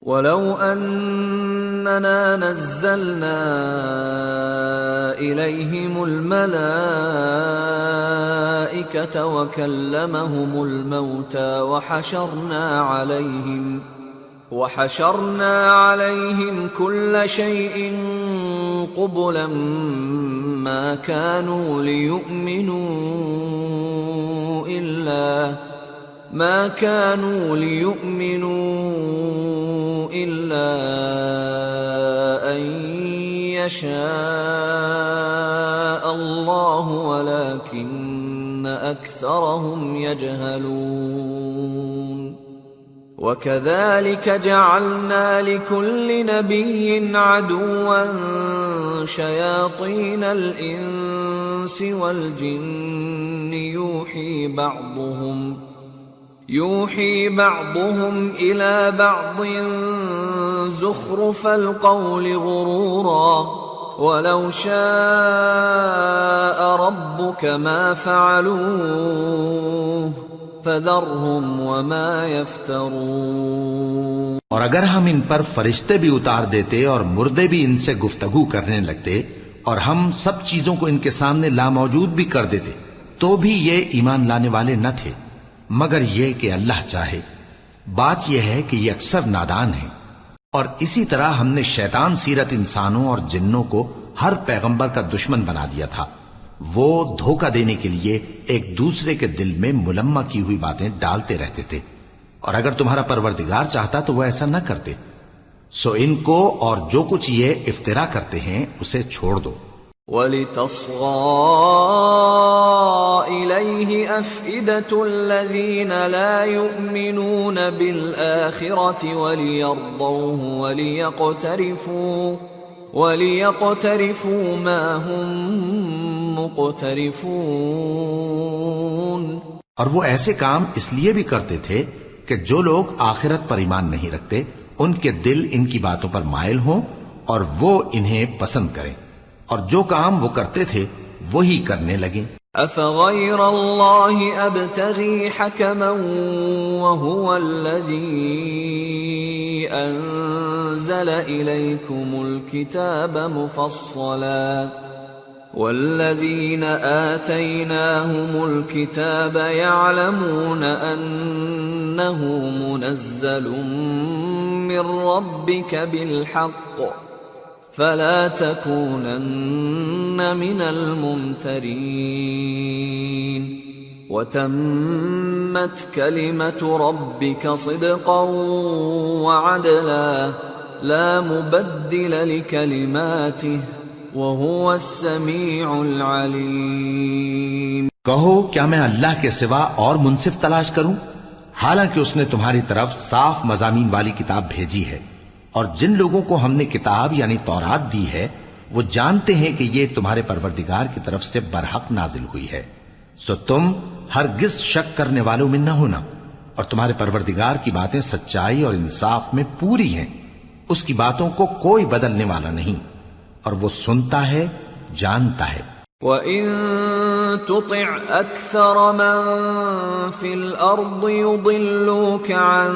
وَلَوْ أَنَّنَا نَزَّلْنَا إِلَيْهِمُ الْمَلَائِكَةَ وَكَلَّمَهُمُ الْمَوْتَى وَحَشَرْنَا عَلَيْهِمْ كُلَّ شَيْءٍ قُبُلًا ما كانوا ليؤمنوا إلا أن يشاء الله ولكن أكثرهم يجهلون وكذلك جعلنا لكل نبي عدوا شياطين الإنس والجن يوحي بعضهم إلى بعض زخرف القول غرورا ولو شاء ربك ما فعلوه فذرهم وما يفترون۔ اور اگر ہم ان پر فرشتے بھی اتار دیتے اور مردے بھی ان سے گفتگو کرنے لگتے اور ہم سب چیزوں کو ان کے سامنے لاموجود بھی کر دیتے تو بھی یہ ایمان لانے والے نہ تھے مگر یہ کہ اللہ چاہے۔ بات یہ ہے کہ یہ اکثر نادان ہیں۔ اور اسی طرح ہم نے شیطان سیرت انسانوں اور جنوں کو ہر پیغمبر کا دشمن بنا دیا تھا۔ وہ دھوکہ دینے کے لیے ایک دوسرے کے دل میں ملمہ کی ہوئی باتیں ڈالتے رہتے تھے، اور اگر تمہارا پروردگار چاہتا تو وہ ایسا نہ کرتے۔ سو ان کو اور جو کچھ یہ افترا کرتے ہیں اسے چھوڑ دو۔ وَلِتَصْغَى إِلَيْهِ أَفْئِدَةُ الَّذِينَ لَا يُؤْمِنُونَ بِالْآخِرَةِ وَلِيَرْضَوْهُ وَلِيَقْتَرِفُوا مَا هُمْ مُقْتَرِفُونَ۔ اور وہ ایسے کام اس لیے بھی کرتے تھے کہ جو لوگ آخرت پر ایمان نہیں رکھتے ان کے دل ان کی باتوں پر مائل ہوں اور وہ انہیں پسند کریں، اور جو کام وہ کرتے تھے وہی کرنے لگیں۔ أَفَغَيْرَ اللَّهِ أَبْتَغِي حَكَمًا وَهُوَ الَّذِي أَنزَلَ إِلَيْكُمُ الْكِتَابَ مُفَصَّلًا وَالَّذِينَ آتَيْنَاهُمُ الْكِتَابَ يَعْلَمُونَ أَنَّهُ مُنَزَّلٌ مِّن رَّبِّكَ بِالْحَقِّ فَلَا تَكُونَنَّ مِنَ الْمُمْتَرِينَ وَتَمَّتْ كَلِمَةُ رَبِّكَ صِدْقًا وَعَدْلًا لَا مُبَدِّلَ لِكَلِمَاتِهِ وَهُوَ السَّمِيعُ الْعَلِيمُ۔ کہو کیا میں اللہ کے سوا اور منصف تلاش کروں، حالانکہ اس نے تمہاری طرف صاف مضامین والی کتاب بھیجی ہے، اور جن لوگوں کو ہم نے کتاب یعنی تورات دی ہے وہ جانتے ہیں کہ یہ تمہارے پروردگار کی طرف سے برحق نازل ہوئی ہے، سو تم ہرگز شک کرنے والوں میں نہ ہونا، اور تمہارے پروردگار کی باتیں سچائی اور انصاف میں پوری ہیں، اس کی باتوں کو کوئی بدلنے والا نہیں، اور وہ سنتا ہے جانتا ہے۔ وَإِن تُطِعْ أَكْثَرَ مَن فِي الْأَرْضِ يُضِلُّوكَ عَن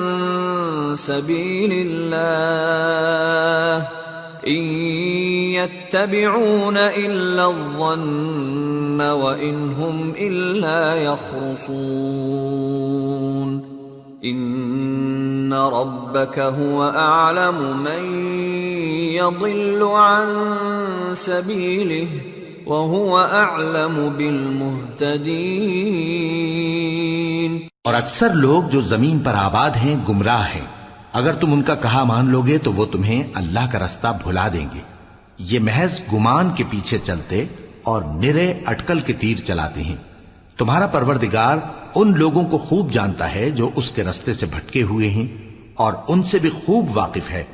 سَبِيلِ اللَّهِ إِن يَتَّبِعُونَ إِلَّا الظَّنَّ وَإِنْ هُمْ إِلَّا يَخْرُصُونَ إِنَّ رَبَّكَ هُوَ أَعْلَمُ مَن يَضِلُّ عَن سَبِيلِهِ وَهُوَ أَعْلَمُ بِالْمُهْتَدِينَ۔ اور اکثر لوگ جو زمین پر آباد ہیں گمراہ ہیں، اگر تم ان کا کہا مان لوگے تو وہ تمہیں اللہ کا رستہ بھلا دیں گے۔ یہ محض گمان کے پیچھے چلتے اور نرے اٹکل کے تیر چلاتے ہیں۔ تمہارا پروردگار ان لوگوں کو خوب جانتا ہے جو اس کے رستے سے بھٹکے ہوئے ہیں، اور ان سے بھی خوب واقف ہے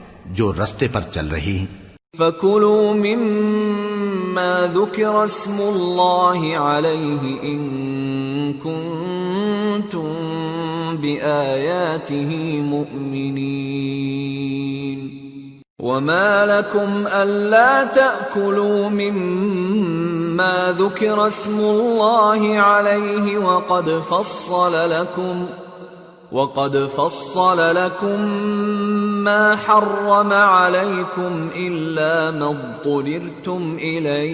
جو رستے پر چل رہے ہیں۔ فَكُلُوا مِمَّا ذُكِرَ اسْمُ اللَّهِ عَلَيْهِ إِن كُنتُم بِآيَاتِهِ مُؤْمِنِينَ وَمَا لَكُمْ أَلَّا تَأْكُلُوا مِمَّا ذُكِرَ اسْمُ اللَّهِ عَلَيْهِ وَقَدْ فَصَّلَ لَكُم ما حرم عليكم إلا ما اضطررتم إليه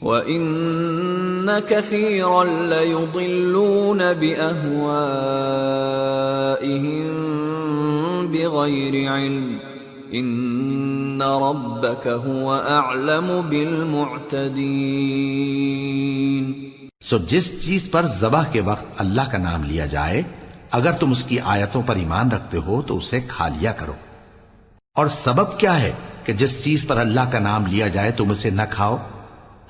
وإن كثيرا ليضلون بأهوائهم بغير علم إن ربك هو أعلم بالمعتدين۔ سو جس چیز پر ذبح کے وقت اللہ کا نام لیا جائے اگر تم اس کی آیتوں پر ایمان رکھتے ہو تو اسے کھا لیا کرو۔ اور سبب کیا ہے کہ جس چیز پر اللہ کا نام لیا جائے تم اسے نہ کھاؤ؟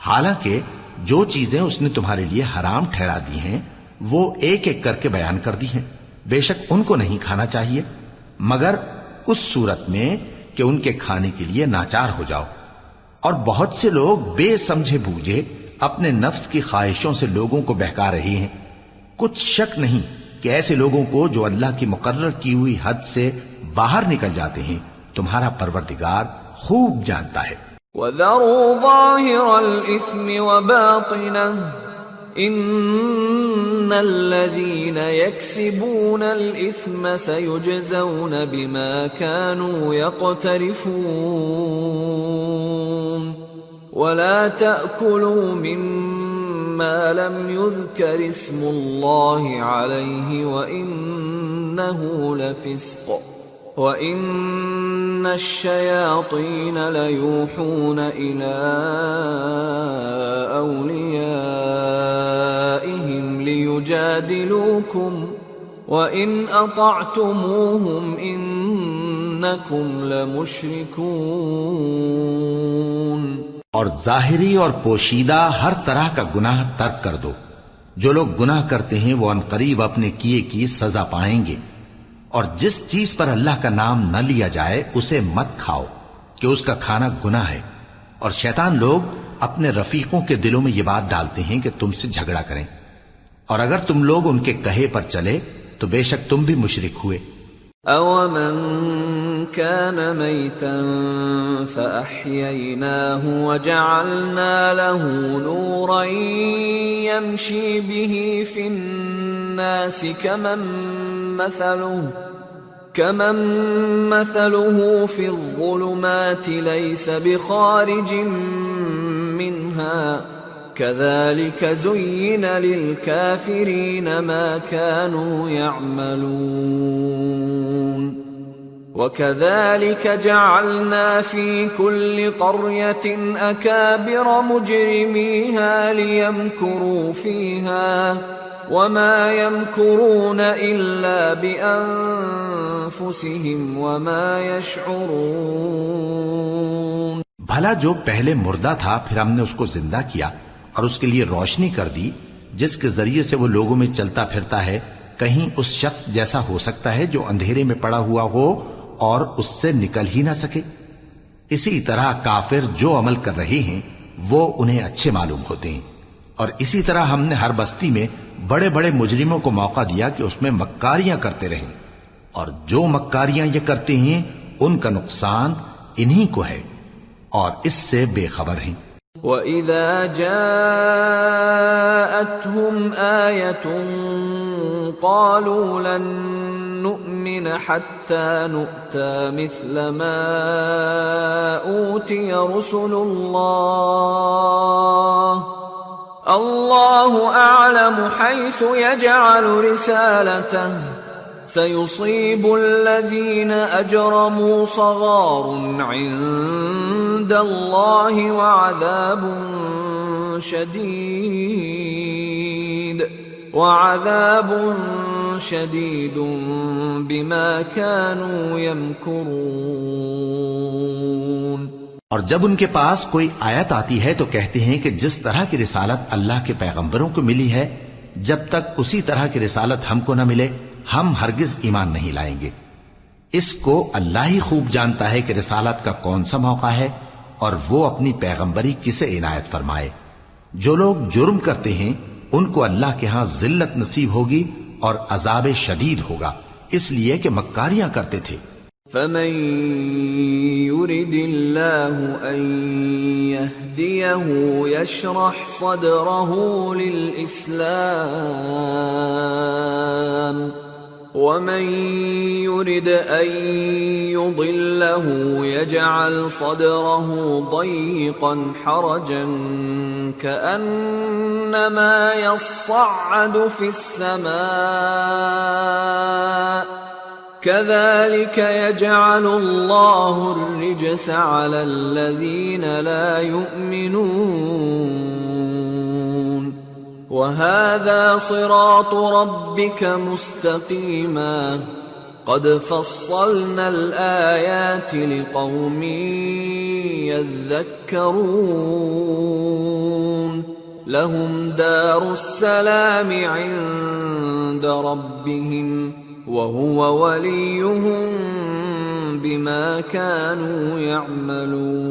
حالانکہ جو چیزیں اس نے تمہارے لیے حرام ٹھہرا دی ہیں وہ ایک ایک کر کے بیان کر دی ہیں، بے شک ان کو نہیں کھانا چاہیے مگر اس صورت میں کہ ان کے کھانے کے لیے ناچار ہو جاؤ۔ اور بہت سے لوگ بے سمجھے بوجھے اپنے نفس کی خواہشوں سے لوگوں کو بہکا رہے ہیں۔ کچھ شک نہیں کہ ایسے لوگوں کو جو اللہ کی مقرر کی ہوئی حد سے باہر نکل جاتے ہیں تمہارا پروردگار خوب جانتا ہے۔ وَذَرُوا ظَاهِرَ الْإِثْمِ وَبَاطِنَهُ إِنَّ الَّذِينَ يَكْسِبُونَ الْإِثْمَ سَيُجْزَوْنَ بِمَا كَانُوا يَقْتَرِفُونَ وَلَا تَأْكُلُوا مِمَّا لَمْ يُذْكَرِ اسْمُ اللَّهِ عَلَيْهِ وَإِنَّهُ لَفِسْقٌ وَإِنَّ الشَّيَاطِينَ لَيُوحُونَ إِلَىٰ أَوْلِيَائِهِمْ لِيُجَادِلُوكُمْ وَإِنْ أَطَعْتُمُوهُمْ إِنَّكُمْ لَمُشْرِكُونَ۔ اور ظاہری اور پوشیدہ ہر طرح کا گناہ ترک کر دو۔ جو لوگ گناہ کرتے ہیں وہ عنقریب اپنے کیے کی سزا پائیں گے۔ اور جس چیز پر اللہ کا نام نہ لیا جائے اسے مت کھاؤ کہ اس کا کھانا گناہ ہے۔ اور شیطان لوگ اپنے رفیقوں کے دلوں میں یہ بات ڈالتے ہیں کہ تم سے جھگڑا کریں، اور اگر تم لوگ ان کے کہے پر چلے تو بے شک تم بھی مشرک ہوئے۔ أَوَمَنْ كَانَ مَيْتًا فَأَحْيَيْنَاهُ وَجَعَلْنَا لَهُ نُورًا يَمْشِي بِهِ فِي النَّاسِ كَمَنْ مَثَلُهُ فِي الظُّلُمَاتِ لَيْسَ بِخَارِجٍ مِّنْهَا كَذَلِكَ زُيِّنَ لِلْكَافِرِينَ مَا كَانُوا يَعْمَلُونَ وَكَذَلِكَ جَعَلْنَا فِي كُلِّ قَرْيَةٍ أَكَابِرَ مُجْرِمِيهَا لِيَمْكُرُوا فِيهَا وَمَا يَمْكُرُونَ إِلَّا بِأَنفُسِهِمْ وَمَا يَشْعُرُونَ۔ بھلا جو پہلے مردہ تھا پھر ہم نے اس کو زندہ کیا اور اس کے لیے روشنی کر دی جس کے ذریعے سے وہ لوگوں میں چلتا پھرتا ہے، کہیں اس شخص جیسا ہو سکتا ہے جو اندھیرے میں پڑا ہوا ہو اور اس سے نکل ہی نہ سکے؟ اسی طرح کافر جو عمل کر رہے ہیں وہ انہیں اچھے معلوم ہوتے ہیں۔ اور اسی طرح ہم نے ہر بستی میں بڑے بڑے مجرموں کو موقع دیا کہ اس میں مکاریاں کرتے رہیں، اور جو مکاریاں یہ کرتے ہیں ان کا نقصان انہی کو ہے اور اس سے بے خبر ہیں۔ وَإِذَا جَاءَتْهُمْ آيَةٌ قَالُوا لَن نُّؤْمِنَ حَتَّى نُؤْتَىٰ مِثْلَ مَا أُوتِيَ رُسُلُ اللَّهُ أَعْلَمُ حَيْثُ يَجْعَلُ رِسَالَتَهُ سَيُصِيبُ الَّذِينَ أَجْرَمُوا صَغَارٌ عِندَ اللَّهِ وَعَذَابٌ شَدِيدٌ بِمَا كَانُوا يَمْكُرُونَ۔ اور جب ان کے پاس کوئی آیت آتی ہے تو کہتے ہیں کہ جس طرح کی رسالت اللہ کے پیغمبروں کو ملی ہے جب تک اسی طرح کی رسالت ہم کو نہ ملے ہم ہرگز ایمان نہیں لائیں گے۔ اس کو اللہ ہی خوب جانتا ہے کہ رسالت کا کون سا موقع ہے اور وہ اپنی پیغمبری کسے عنایت فرمائے۔ جو لوگ جرم کرتے ہیں ان کو اللہ کے ہاں ذلت نصیب ہوگی اور عذاب شدید ہوگا، اس لیے کہ مکاریاں کرتے تھے۔ فَمَن يُرِدِ اللَّهُ أَن يَهْدِيَهُ يَشْرَحْ صَدْرَهُ لِلْإِسْلَامِ ومن يرد أن يضله يجعل صدره ضيقا حرجا كأنما يصعد في السماء كذلك يجعل الله الرجس على الذين لا يؤمنون وهذا صراط ربك مستقيما قد فصلنا الآيات لقوم يذكرون لهم دار السلام عند ربهم وهو وليهم بما كانوا يعملون۔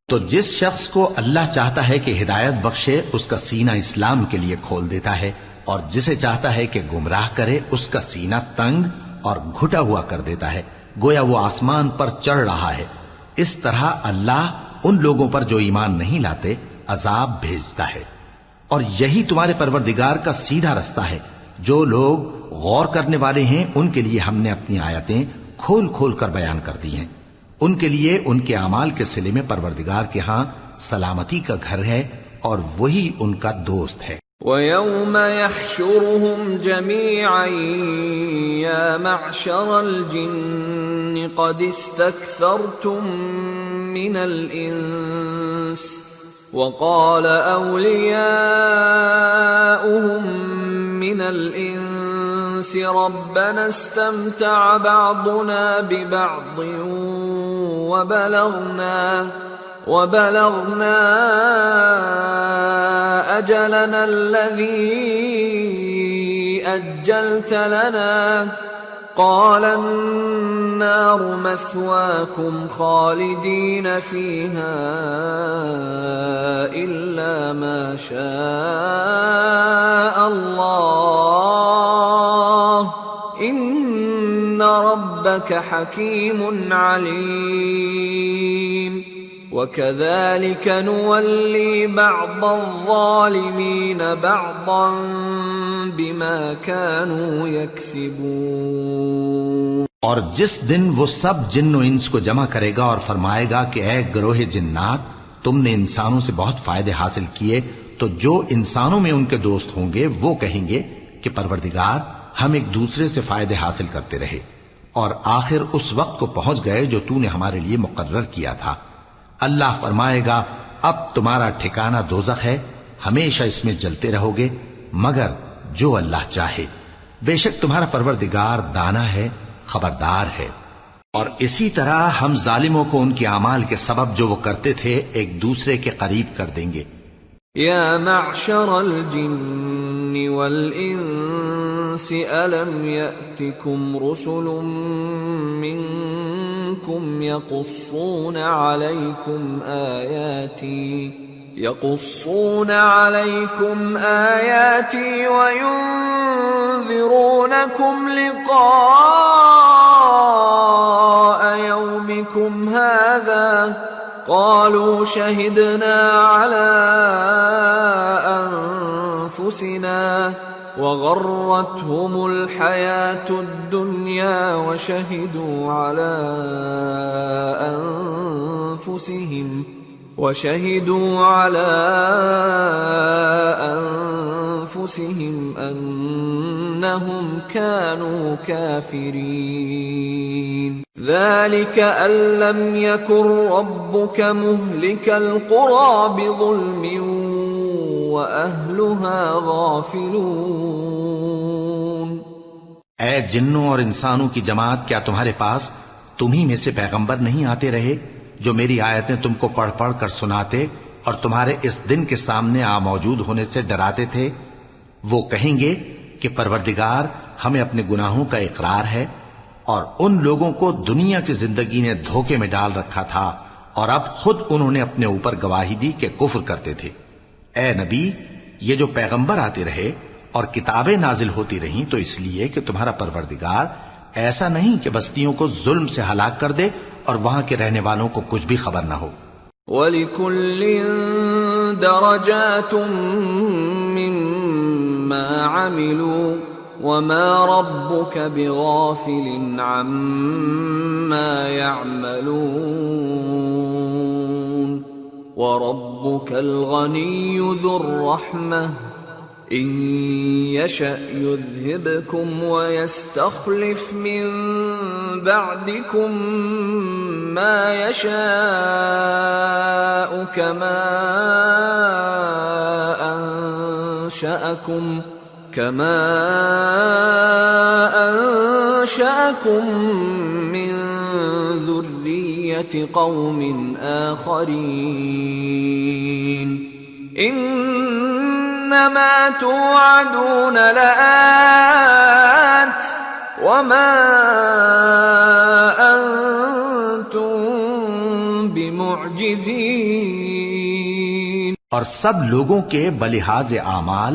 تو جس شخص کو اللہ چاہتا ہے کہ ہدایت بخشے اس کا سینہ اسلام کے لیے کھول دیتا ہے، اور جسے چاہتا ہے کہ گمراہ کرے اس کا سینہ تنگ اور گھٹا ہوا کر دیتا ہے، گویا وہ آسمان پر چڑھ رہا ہے۔ اس طرح اللہ ان لوگوں پر جو ایمان نہیں لاتے عذاب بھیجتا ہے، اور یہی تمہارے پروردگار کا سیدھا رستہ ہے۔ جو لوگ غور کرنے والے ہیں ان کے لیے ہم نے اپنی آیتیں کھول کھول کر بیان کر دی ہیں، ان کے لیے ان کے اعمال کے صلے میں پروردگار کے ہاں سلامتی کا گھر ہے اور وہی ان کا دوست ہے۔ وَيَوْمَ يَحْشُرُهُمْ جَمِيعًا يَا مَعْشَرَ الْجِنِّ قَدِ اسْتَكْثَرْتُمْ مِنَ الْإِنسِ وَقَالَ أَوْلِيَاؤُهُمْ مِنَ الْإِنسِ رَبَّنَا اسْتَمْتَعَ بَعْضُنَا بِبَعْضٍ وَبَلَغْنَا أَجَلَنَا الَّذِي أَجَّلْتَ لَنَا قَالَ النَّارُ مَثْوَاكُمْ خَالِدِينَ فِيهَا إِلَّا مَا شَاءَ اللَّهُ إِنَّ رَبَّكَ حَكِيمٌ عَلِيمٌ وَكَذَلِكَ نُوَلِّي بَعْضَ الظَّالِمِينَ بَعْضًا بِمَا كَانُوا يَكْسِبُونَ۔ اور جس دن وہ سب جن و انس کو جمع کرے گا اور فرمائے گا کہ اے گروہ جنات، تم نے انسانوں سے بہت فائدے حاصل کیے، تو جو انسانوں میں ان کے دوست ہوں گے وہ کہیں گے کہ پروردگار ہم ایک دوسرے سے فائدے حاصل کرتے رہے، اور آخر اس وقت کو پہنچ گئے جو تو نے ہمارے لیے مقرر کیا تھا۔ اللہ فرمائے گا اب تمہارا ٹھکانہ دوزخ ہے، ہمیشہ اس میں جلتے رہو گے مگر جو اللہ چاہے، بے شک تمہارا پروردگار دانا ہے، خبردار ہے۔ اور اسی طرح ہم ظالموں کو ان کے اعمال کے سبب جو وہ کرتے تھے ایک دوسرے کے قریب کر دیں گے۔ یا معشر الجن والانس الم یأتکم رسل منکم یقصون علیکم آیاتی وینذرونکم لقاء یومکم هذا قالوا شهدنا على أنفسنا وغرتهم الحياة الدنيا وشهدوا على أنفسهم أنهم كانوا كافرين ذلك أن لم يكن ربك مهلك القرى بظلم وأهلها غافلون۔ اے جنوں اور انسانوں کی جماعت، کیا تمہارے پاس تمہیں میں سے پیغمبر نہیں آتے رہے جو میری آیتیں تم کو پڑھ پڑھ کر سناتے اور تمہارے اس دن کے سامنے موجود ہونے سے ڈراتے تھے؟ وہ کہیں گے کہ پروردگار ہمیں اپنے گناہوں کا اقرار ہے، اور ان لوگوں کو دنیا کی زندگی نے دھوکے میں ڈال رکھا تھا اور اب خود انہوں نے اپنے اوپر گواہی دی کہ کفر کرتے تھے۔ اے نبی، یہ جو پیغمبر آتے رہے اور کتابیں نازل ہوتی رہیں تو اس لیے کہ تمہارا پروردگار ایسا نہیں کہ بستیوں کو ظلم سے ہلاک کر دے اور وہاں کے رہنے والوں کو کچھ بھی خبر نہ ہو۔ وَلِكُلٍّ دَرَجَاتٌ مِّمَّا عَمِلُوا وما ربك بغافل عما يعملون وربك الغني ذو الرحمة إن يشأ يذهبكم ويستخلف من بعدكم ما يشاء كما أنشأكم من ذرية قوم آخرين إنما توعدون لآت وما أنتم بمعجزين. اور سب لوگوں کے بلحاظ اعمال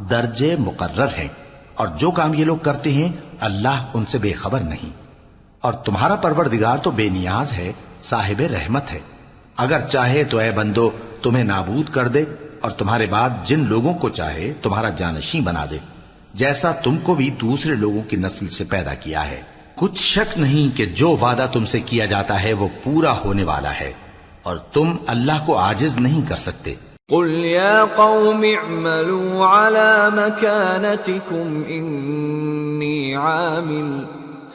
درجے مقرر ہیں، اور جو کام یہ لوگ کرتے ہیں اللہ ان سے بے خبر نہیں. اور تمہارا پروردگار تو بے نیاز ہے، صاحب رحمت ہے. اگر چاہے تو اے بندو تمہیں نابود کر دے، اور تمہارے بعد جن لوگوں کو چاہے تمہارا جانشین بنا دے، جیسا تم کو بھی دوسرے لوگوں کی نسل سے پیدا کیا ہے. کچھ شک نہیں کہ جو وعدہ تم سے کیا جاتا ہے وہ پورا ہونے والا ہے، اور تم اللہ کو عاجز نہیں کر سکتے. قل يا قوم اعملوا على مكانتكم إني عامل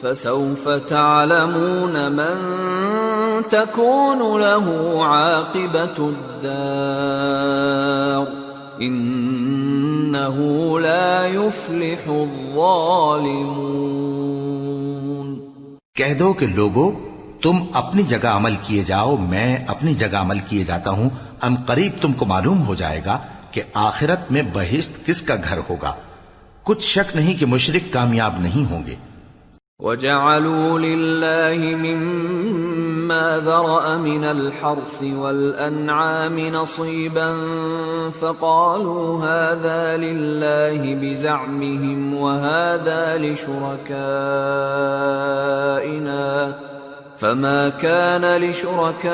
فسوف تعلمون من تكون له عاقبة الدار إنه لا يفلح الظالمون. کہہ دو کہ لوگو تم اپنی جگہ عمل کیے جاؤ، میں اپنی جگہ عمل کیے جاتا ہوں. ان قریب تم کو معلوم ہو جائے گا کہ آخرت میں بہشت کس کا گھر ہوگا. کچھ شک نہیں کہ مشرک کامیاب نہیں ہوں گے. وَجَعَلُوا لِلَّهِ مِمَّا ذَرَأَ مِنَ الْحَرْثِ وَالْأَنْعَامِ نَصِيبًا فَقَالُوا هَذَا لِلَّهِ بِزَعْمِهِمْ وَهَذَا لِشُرَكَائِنَا فَمَا كَانَ لِشُرَكَائِهِمْ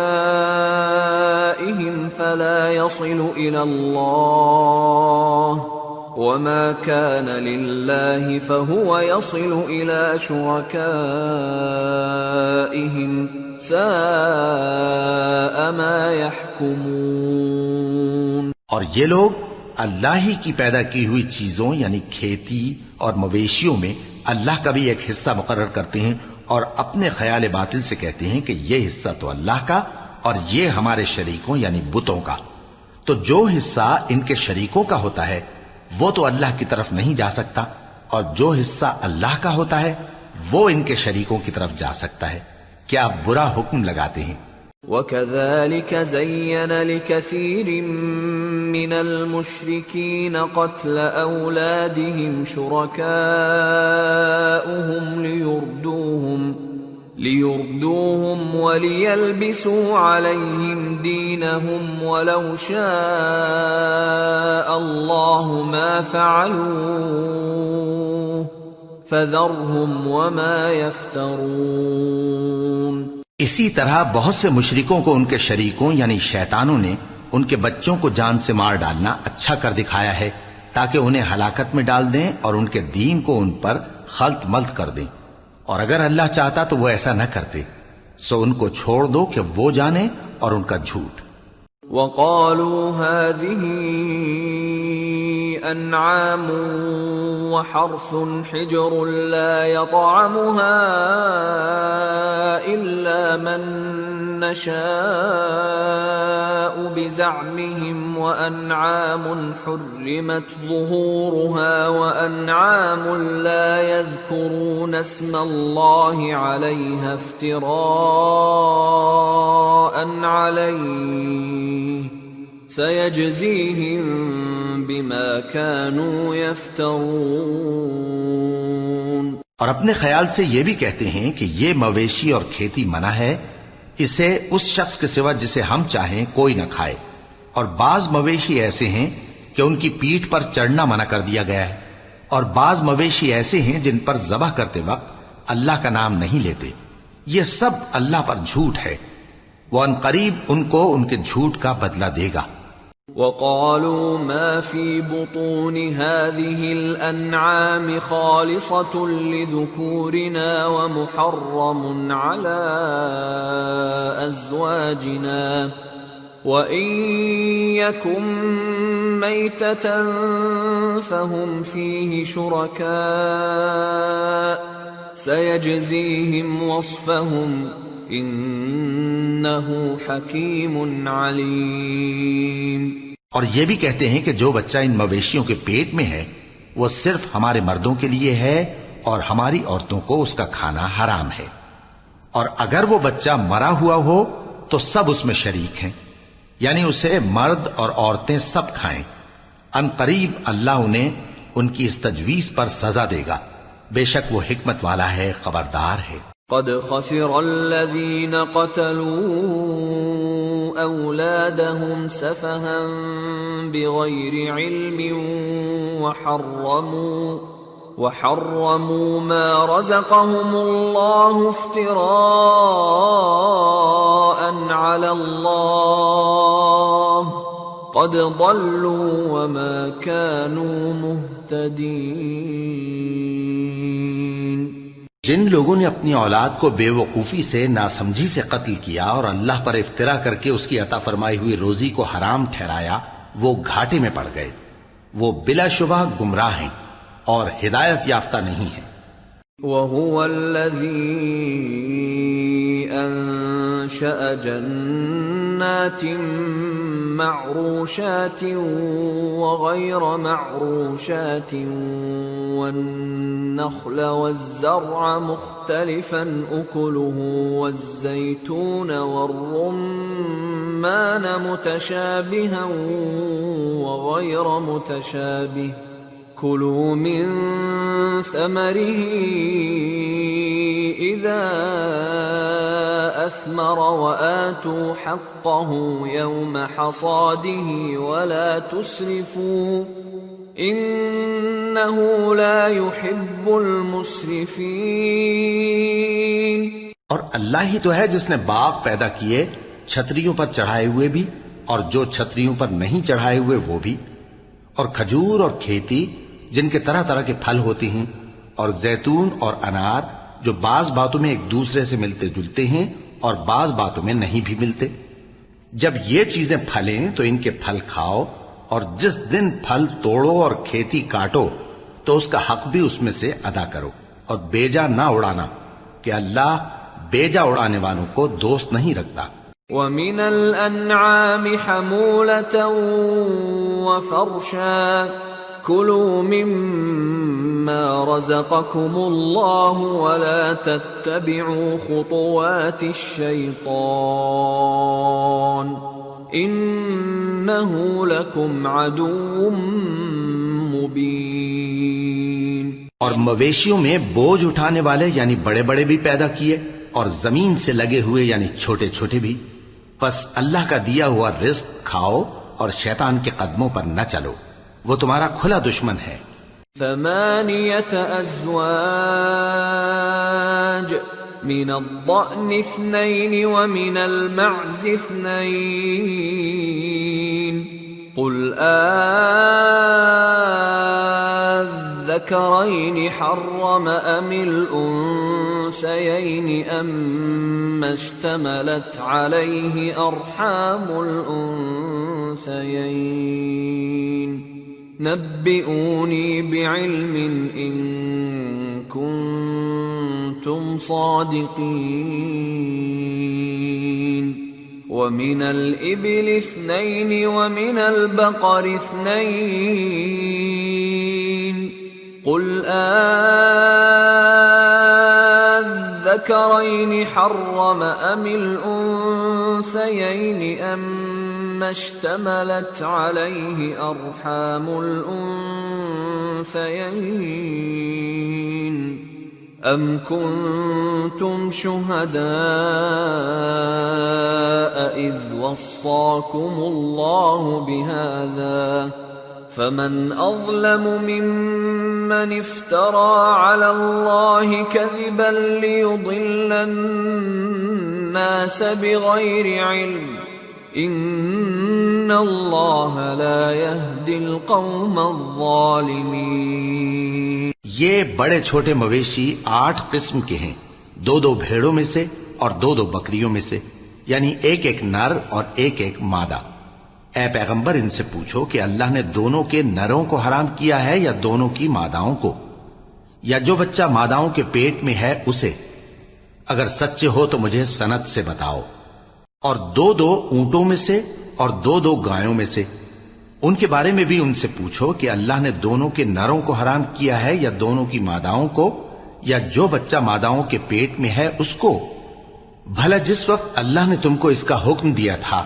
فَلَا يَصِلُ إِلَى اللَّهِ وَمَا كَانَ لِلَّهِ فَهُوَ يَصِلُ إِلَى شُرَكَائِهِمْ سَاءَ مَا يَحْكُمُونَ. اور یہ لوگ اللہ ہی کی پیدا کی ہوئی چیزوں یعنی کھیتی اور مویشیوں میں اللہ کا بھی ایک حصہ مقرر کرتے ہیں، اور اپنے خیال باطل سے کہتے ہیں کہ یہ حصہ تو اللہ کا اور یہ ہمارے شریکوں یعنی بتوں کا. تو جو حصہ ان کے شریکوں کا ہوتا ہے وہ تو اللہ کی طرف نہیں جا سکتا، اور جو حصہ اللہ کا ہوتا ہے وہ ان کے شریکوں کی طرف جا سکتا ہے. کیا برا حکم لگاتے ہیں. وَكَذَلِكَ زَيَّنَ لِكَثِيرٍ مِّنَ الْمُشْرِكِينَ قَتْلَ أَوْلَادِهِمْ شُرَكَاؤُهُمْ لِيُرْدُوهُمْ وَلِيَلْبِسُوا عَلَيْهِمْ دِينَهُمْ وَلَوْ شَاءَ اللَّهُ مَا فَعَلُوهُ فَذَرْهُمْ وَمَا يَفْتَرُونَ. اسی طرح بہت سے مشرکوں کو ان کے شریکوں یعنی شیطانوں نے ان کے بچوں کو جان سے مار ڈالنا اچھا کر دکھایا ہے تاکہ انہیں ہلاکت میں ڈال دیں اور ان کے دین کو ان پر خلط ملط کر دیں. اور اگر اللہ چاہتا تو وہ ایسا نہ کرتے. سو ان کو چھوڑ دو کہ وہ جانے اور ان کا جھوٹ. وَقَالُوا هَذِهِ أَنْعَامٌ وَحَرْثٌ حِجْرٌ لَا يَطْعَمُهَا إِلَّا مَن نَّشَاءُ بِزَعْمِهِمْ وَأَنْعَامٌ حُرِّمَتْ ظُهُورُهَا وَأَنْعَامٌ لَا يَذْكُرُونَ اسْمَ اللَّهِ عَلَيْهَا افْتِرَاءً عَلَيْهِ سَيَجْزِيهِمْ بِمَا كَانُوا يَفْتَرُونَ. اور اپنے خیال سے یہ بھی کہتے ہیں کہ یہ مویشی اور کھیتی منع ہے، اسے اس شخص کے سوا جسے ہم چاہیں کوئی نہ کھائے. اور بعض مویشی ایسے ہیں کہ ان کی پیٹھ پر چڑھنا منع کر دیا گیا ہے، اور بعض مویشی ایسے ہیں جن پر ذبح کرتے وقت اللہ کا نام نہیں لیتے. یہ سب اللہ پر جھوٹ ہے، وہ ان قریب ان کو ان کے جھوٹ کا بدلہ دے گا. وقالوا ما في بطون هذه الأنعام خالصة لذكورنا ومحرم على أزواجنا وإن يكن ميتة فهم فيه شركاء سيجزيهم وصفهم إنه حكيم عليم۔ اور یہ بھی کہتے ہیں کہ جو بچہ ان مویشیوں کے پیٹ میں ہے وہ صرف ہمارے مردوں کے لیے ہے اور ہماری عورتوں کو اس کا کھانا حرام ہے، اور اگر وہ بچہ مرا ہوا ہو تو سب اس میں شریک ہیں، یعنی اسے مرد اور عورتیں سب کھائیں۔ ان قریب اللہ انہیں ان کی اس تجویز پر سزا دے گا، بے شک وہ حکمت والا ہے، خبردار ہے۔ قد خسر الذين قتلوا أولادهم سفها بغير علم وحرموا ما رزقهم الله افتراء على الله قد ضلوا وما كانوا مهتدين۔ جن لوگوں نے اپنی اولاد کو بے وقوفی سے، ناسمجھی سے قتل کیا اور اللہ پر افترا کر کے اس کی عطا فرمائی ہوئی روزی کو حرام ٹھہرایا، وہ گھاٹے میں پڑ گئے، وہ بلا شبہ گمراہ ہیں اور ہدایت یافتہ نہیں ہیں۔ وَهُوَ الَّذِي أَنشَأَ جَنَّاتٍ مَّعْرُوشَاتٍ وَغَيْرَ مَعْرُوشَاتٍ وَالنَّخْلَ وَالزَّرْعَ مُخْتَلِفًا أُكُلُهُ وَالزَّيْتُونَ وَالرُّمَّانَ مُتَشَابِهًا وَغَيْرَ مُتَشَابِهٍ كُلُوا مِن ثَمَرِهِ إِذَا أَثْمَرَ وَآتُوا حَقَّهُ يَوْمَ حَصَادِهِ وَلَا تُسْرِفُوا إِنَّهُ لَا يُحِبُّ الْمُسْرِفِينَ۔ اور اللہ ہی تو ہے جس نے باغ پیدا کیے، چھتریوں پر چڑھائے ہوئے بھی اور جو چھتریوں پر نہیں چڑھائے ہوئے وہ بھی، اور کھجور اور کھیتی جن کے طرح طرح کے پھل ہوتی ہیں، اور زیتون اور انار جو بعض باتوں میں ایک دوسرے سے ملتے جلتے ہیں اور بعض باتوں میں نہیں بھی ملتے۔ جب یہ چیزیں پھلیں تو ان کے پھل کھاؤ، اور جس دن پھل توڑو اور کھیتی کاٹو تو اس کا حق بھی اس میں سے ادا کرو، اور بیجا نہ اڑانا کہ اللہ بیجا اڑانے والوں کو دوست نہیں رکھتا۔ وَمِنَ الْأَنْعَامِ حَمُولَةً وَفَرْشًا كُلُوا مِمَّا رَزَقَكُمُ اللَّهُ وَلَا تَتَّبِعُوا خُطُوَاتِ الشَّيْطَانِ إِنَّهُ لَكُمْ عَدُوٌّ مُبِينٌ۔ اور مویشیوں میں بوجھ اٹھانے والے یعنی بڑے بڑے بھی پیدا کیے، اور زمین سے لگے ہوئے یعنی چھوٹے چھوٹے بھی، پس اللہ کا دیا ہوا رزق کھاؤ اور شیطان کے قدموں پر نہ چلو، وہ تمہارا کھلا دشمن ہے۔ 8 أزواج من الضأن 2 ومن المعز 2 قل الذكرين حرم أم الأنثيين أما اشتملت عليه أرحام الأنثيين نبئوني بعلم إن كنتم صادقين۔ ومن الإبل 2 ومن البقر 2 قل الذكرين حرم أم الأنثيين أما اشتملت عليه أرحام الأنثيين أم كنتم شهداء إذ وصاكم الله بهذا فمن أظلم ممن افترى على الله كذبا ليضل الناس بغير علم ان اللہ لا یہدی القوم الظالمین۔ یہ بڑے چھوٹے مویشی 8 قسم کے ہیں، 2 بھیڑوں میں سے اور 2 بکریوں میں سے، یعنی ایک نر اور ایک مادہ۔ اے پیغمبر ان سے پوچھو کہ اللہ نے دونوں کے نروں کو حرام کیا ہے یا دونوں کی ماداؤں کو، یا جو بچہ ماداؤں کے پیٹ میں ہے اسے؟ اگر سچے ہو تو مجھے سند سے بتاؤ۔ اور 2 اونٹوں میں سے اور 2 گایوں میں سے، ان کے بارے میں بھی ان سے پوچھو کہ اللہ نے دونوں کے نروں کو حرام کیا ہے یا دونوں کی ماداؤں کو، یا جو بچہ ماداؤں کے پیٹ میں ہے اس کو؟ بھلا جس وقت اللہ نے تم کو اس کا حکم دیا تھا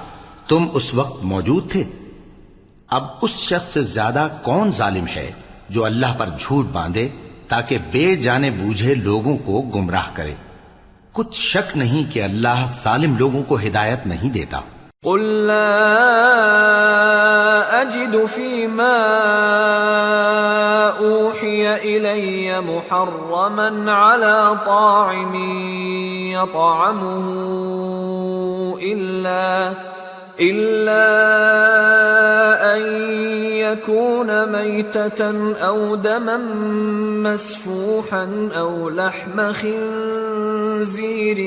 تم اس وقت موجود تھے؟ اب اس شخص سے زیادہ کون ظالم ہے جو اللہ پر جھوٹ باندھے تاکہ بے جانے بوجھے لوگوں کو گمراہ کرے؟ کچھ شک نہیں کہ اللہ ظالم لوگوں کو ہدایت نہیں دیتا۔ قل لا اجد فيما اوحي الي محرما على طاعم يطعمه الا ان يكون ميتة او دما مسفوحا او لحم خنزير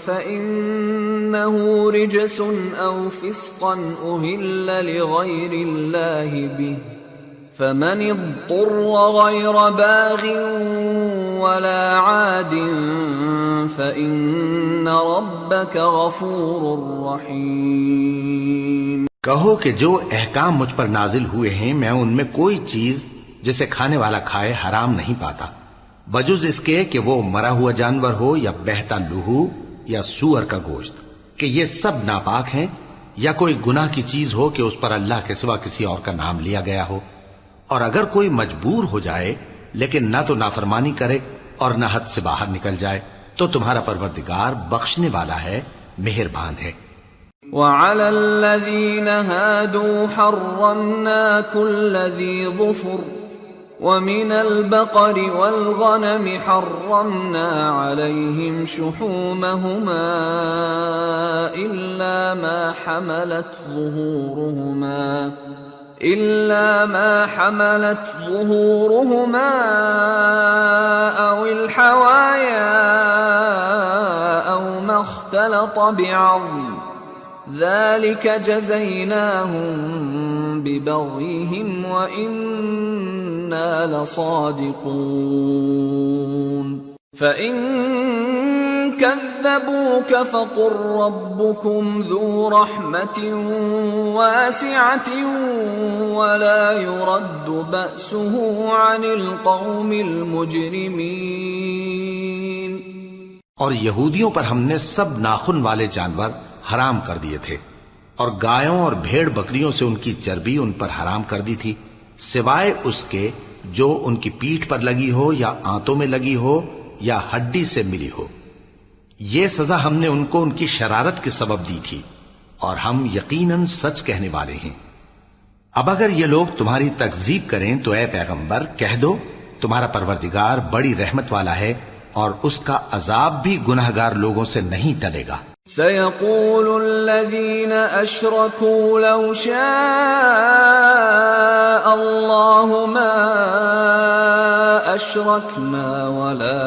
فإنه رجس أو فسقا أهل لغير الله به فمن اضطر غير باغ ولا عاد فإن ربك غفور رحيم۔ کہو کہ جو احکام مجھ پر نازل ہوئے ہیں میں ان میں کوئی چیز جسے کھانے والا کھائے حرام نہیں پاتا، بجز اس کے کہ وہ مرا ہوا جانور ہو یا بہتا لہو یا سور کا گوشت، کہ یہ سب ناپاک ہیں، یا کوئی گناہ کی چیز ہو کہ اس پر اللہ کے سوا کسی اور کا نام لیا گیا ہو۔ اور اگر کوئی مجبور ہو جائے لیکن نہ تو نافرمانی کرے اور نہ حد سے باہر نکل جائے تو تمہارا پروردگار بخشنے والا ہے، مہربان ہے۔ وعلى الذين هادوا حرمنا كل ذي ظفر ومن البقر والغنم حرمنا عليهم شحومهما إلا ما حملت ظهورهما أو الحوايا أو ما اختلط بعظم ذلك جزيناهم ببغيهم وإنا لصادقون فإن كذبوك فقل ربكم ذو رحمة واسعة ولا يرد بأسه عن القوم المجرمين۔ اور یہودیوں پر ہم نے سب ناخن والے جانور حرام کر دیے تھے، اور گایوں اور بھیڑ بکریوں سے ان کی چربی ان پر حرام کر دی تھی، سوائے اس کے جو ان کی پیٹھ پر لگی ہو یا آنتوں میں لگی ہو یا ہڈی سے ملی ہو۔ یہ سزا ہم نے ان کو ان کی شرارت کے سبب دی تھی، اور ہم یقیناً سچ کہنے والے ہیں۔ اب اگر یہ لوگ تمہاری تکذیب کریں تو اے پیغمبر کہہ دو تمہارا پروردگار بڑی رحمت والا ہے اور اس کا عذاب بھی گناہگار لوگوں سے نہیں ٹلے گا۔ سيقول الذين أشركوا لو شاء الله ما أشركنا ولا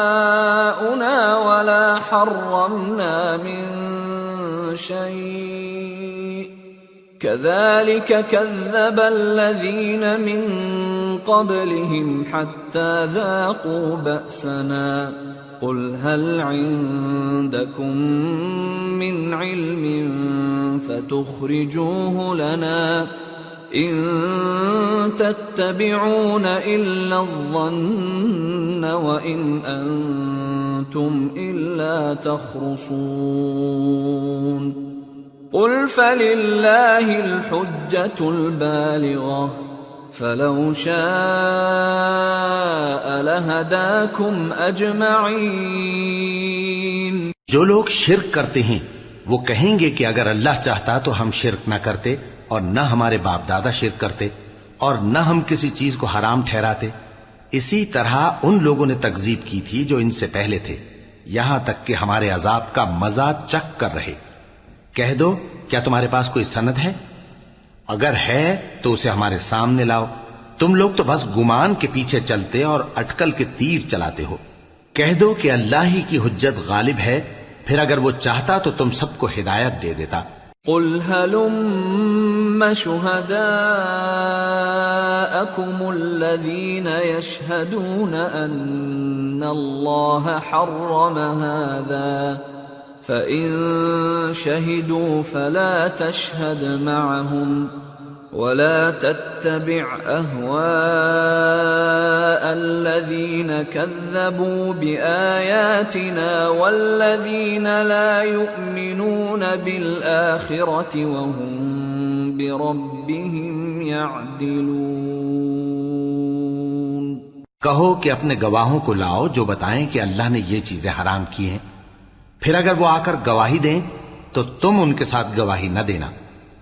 آباؤنا ولا حرمنا من شيء كذلك كذب الذين من قبلهم حتى ذاقوا بأسنا قل هل عندكم من علم فتخرجوه لنا إن تتبعون إلا الظن وإن أنتم إلا تخرصون قل فلله الحجة البالغة فلو شاء لهداكم اجمعین۔ جو لوگ شرک کرتے ہیں وہ کہیں گے کہ اگر اللہ چاہتا تو ہم شرک نہ کرتے اور نہ ہمارے باپ دادا شرک کرتے اور نہ ہم کسی چیز کو حرام ٹھہراتے۔ اسی طرح ان لوگوں نے تکذیب کی تھی جو ان سے پہلے تھے، یہاں تک کہ ہمارے عذاب کا مزہ چکھ کر رہے۔ کہہ دو کیا تمہارے پاس کوئی سند ہے؟ اگر ہے تو اسے ہمارے سامنے لاؤ۔ تم لوگ تو بس گمان کے پیچھے چلتے اور اٹکل کے تیر چلاتے ہو۔ کہہ دو کہ اللہ ہی کی حجت غالب ہے، پھر اگر وہ چاہتا تو تم سب کو ہدایت دے دیتا۔ قل هلم شهداءكم الذين يشهدون أن الله حرم هذا فإن شهدوا فلا تشهد معهم ولا تتبع أهواء الذين كذبوا بآياتنا والذين لا يؤمنون بالآخرة وهم بربهم يعدلون۔ کہو کہ اپنے گواہوں کو لاؤ جو بتائیں کہ اللہ نے یہ چیزیں حرام کی ہیں، پھر اگر وہ آ کر گواہی دیں تو تم ان کے ساتھ گواہی نہ دینا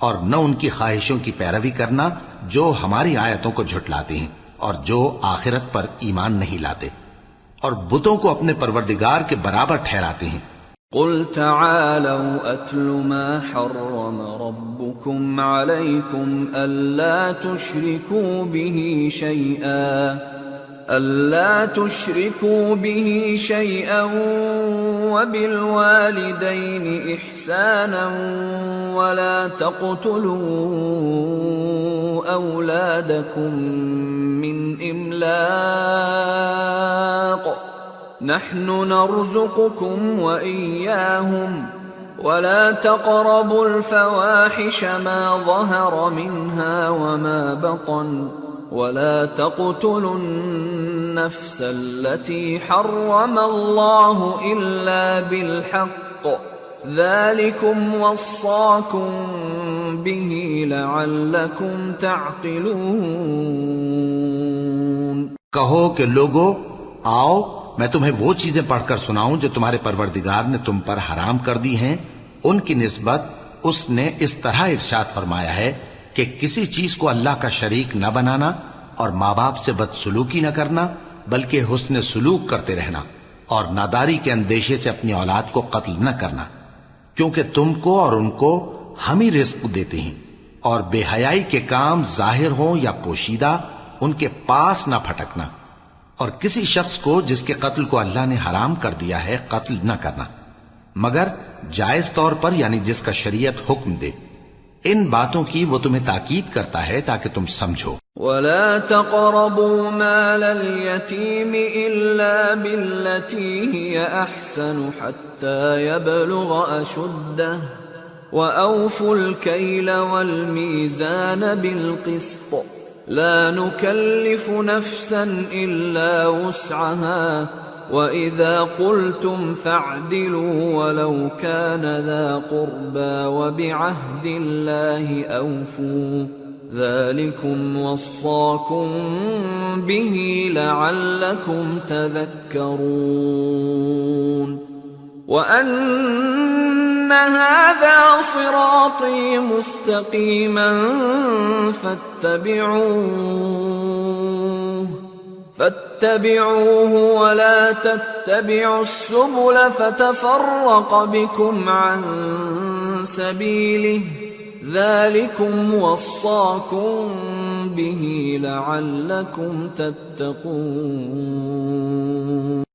اور نہ ان کی خواہشوں کی پیروی کرنا جو ہماری آیتوں کو جھٹلاتے ہیں اور جو آخرت پر ایمان نہیں لاتے اور بتوں کو اپنے پروردگار کے برابر ٹھہراتے ہیں۔ قل تعالوا اتل ما حرم ربكم عليكم ألا تشركوا به شيئا وبالوالدين إحسانا ولا تقتلوا أولادكم من إملاق نحن نرزقكم وإياهم ولا تقربوا الفواحش ما ظهر منها وما بطن ولا تقتلوا النفس التي حرم الله إلا بالحق ذلكم وصاكم به لعلكم تعقلون۔ کہو کہ لوگو آؤ میں تمہیں وہ چیزیں پڑھ کر سناؤں جو تمہارے پروردگار نے تم پر حرام کر دی ہیں۔ ان کی نسبت اس نے اس طرح ارشاد فرمایا ہے کہ کسی چیز کو اللہ کا شریک نہ بنانا اور ماں باپ سے بدسلوکی نہ کرنا بلکہ حسن سلوک کرتے رہنا اور ناداری کے اندیشے سے اپنی اولاد کو قتل نہ کرنا، کیونکہ تم کو اور ان کو ہم ہی رزق دیتے ہیں، اور بے حیائی کے کام ظاہر ہوں یا پوشیدہ ان کے پاس نہ پھٹکنا، اور کسی شخص کو جس کے قتل کو اللہ نے حرام کر دیا ہے قتل نہ کرنا مگر جائز طور پر، یعنی جس کا شریعت حکم دے۔ ان باتوں کی وہ تمہیں تاکید کرتا ہے تاکہ تم سمجھو۔ ولا تقربوا مال اليتيم إلا بالتي هي أحسن حتى يبلغ أشده وأوفوا الكيل والميزان بالقسط لا نكلف نفسا إلا وسعها وَإِذَا قُلْتُمْ فَاعْدِلُوا وَلَوْ كَانَ ذَا قُرْبَى وَبِعَهْدِ اللَّهِ أَوْفُوا ذَلِكُمْ وَصَّاكُمْ بِهِ لَعَلَّكُمْ تَذَكَّرُونَ وَأَنَّ هَذَا صِرَاطِي مُسْتَقِيمًا فاتبعوه ولا تتبعوا السبل فتفرق بكم عن سبيله ذلكم وصاكم به لعلكم تتقون۔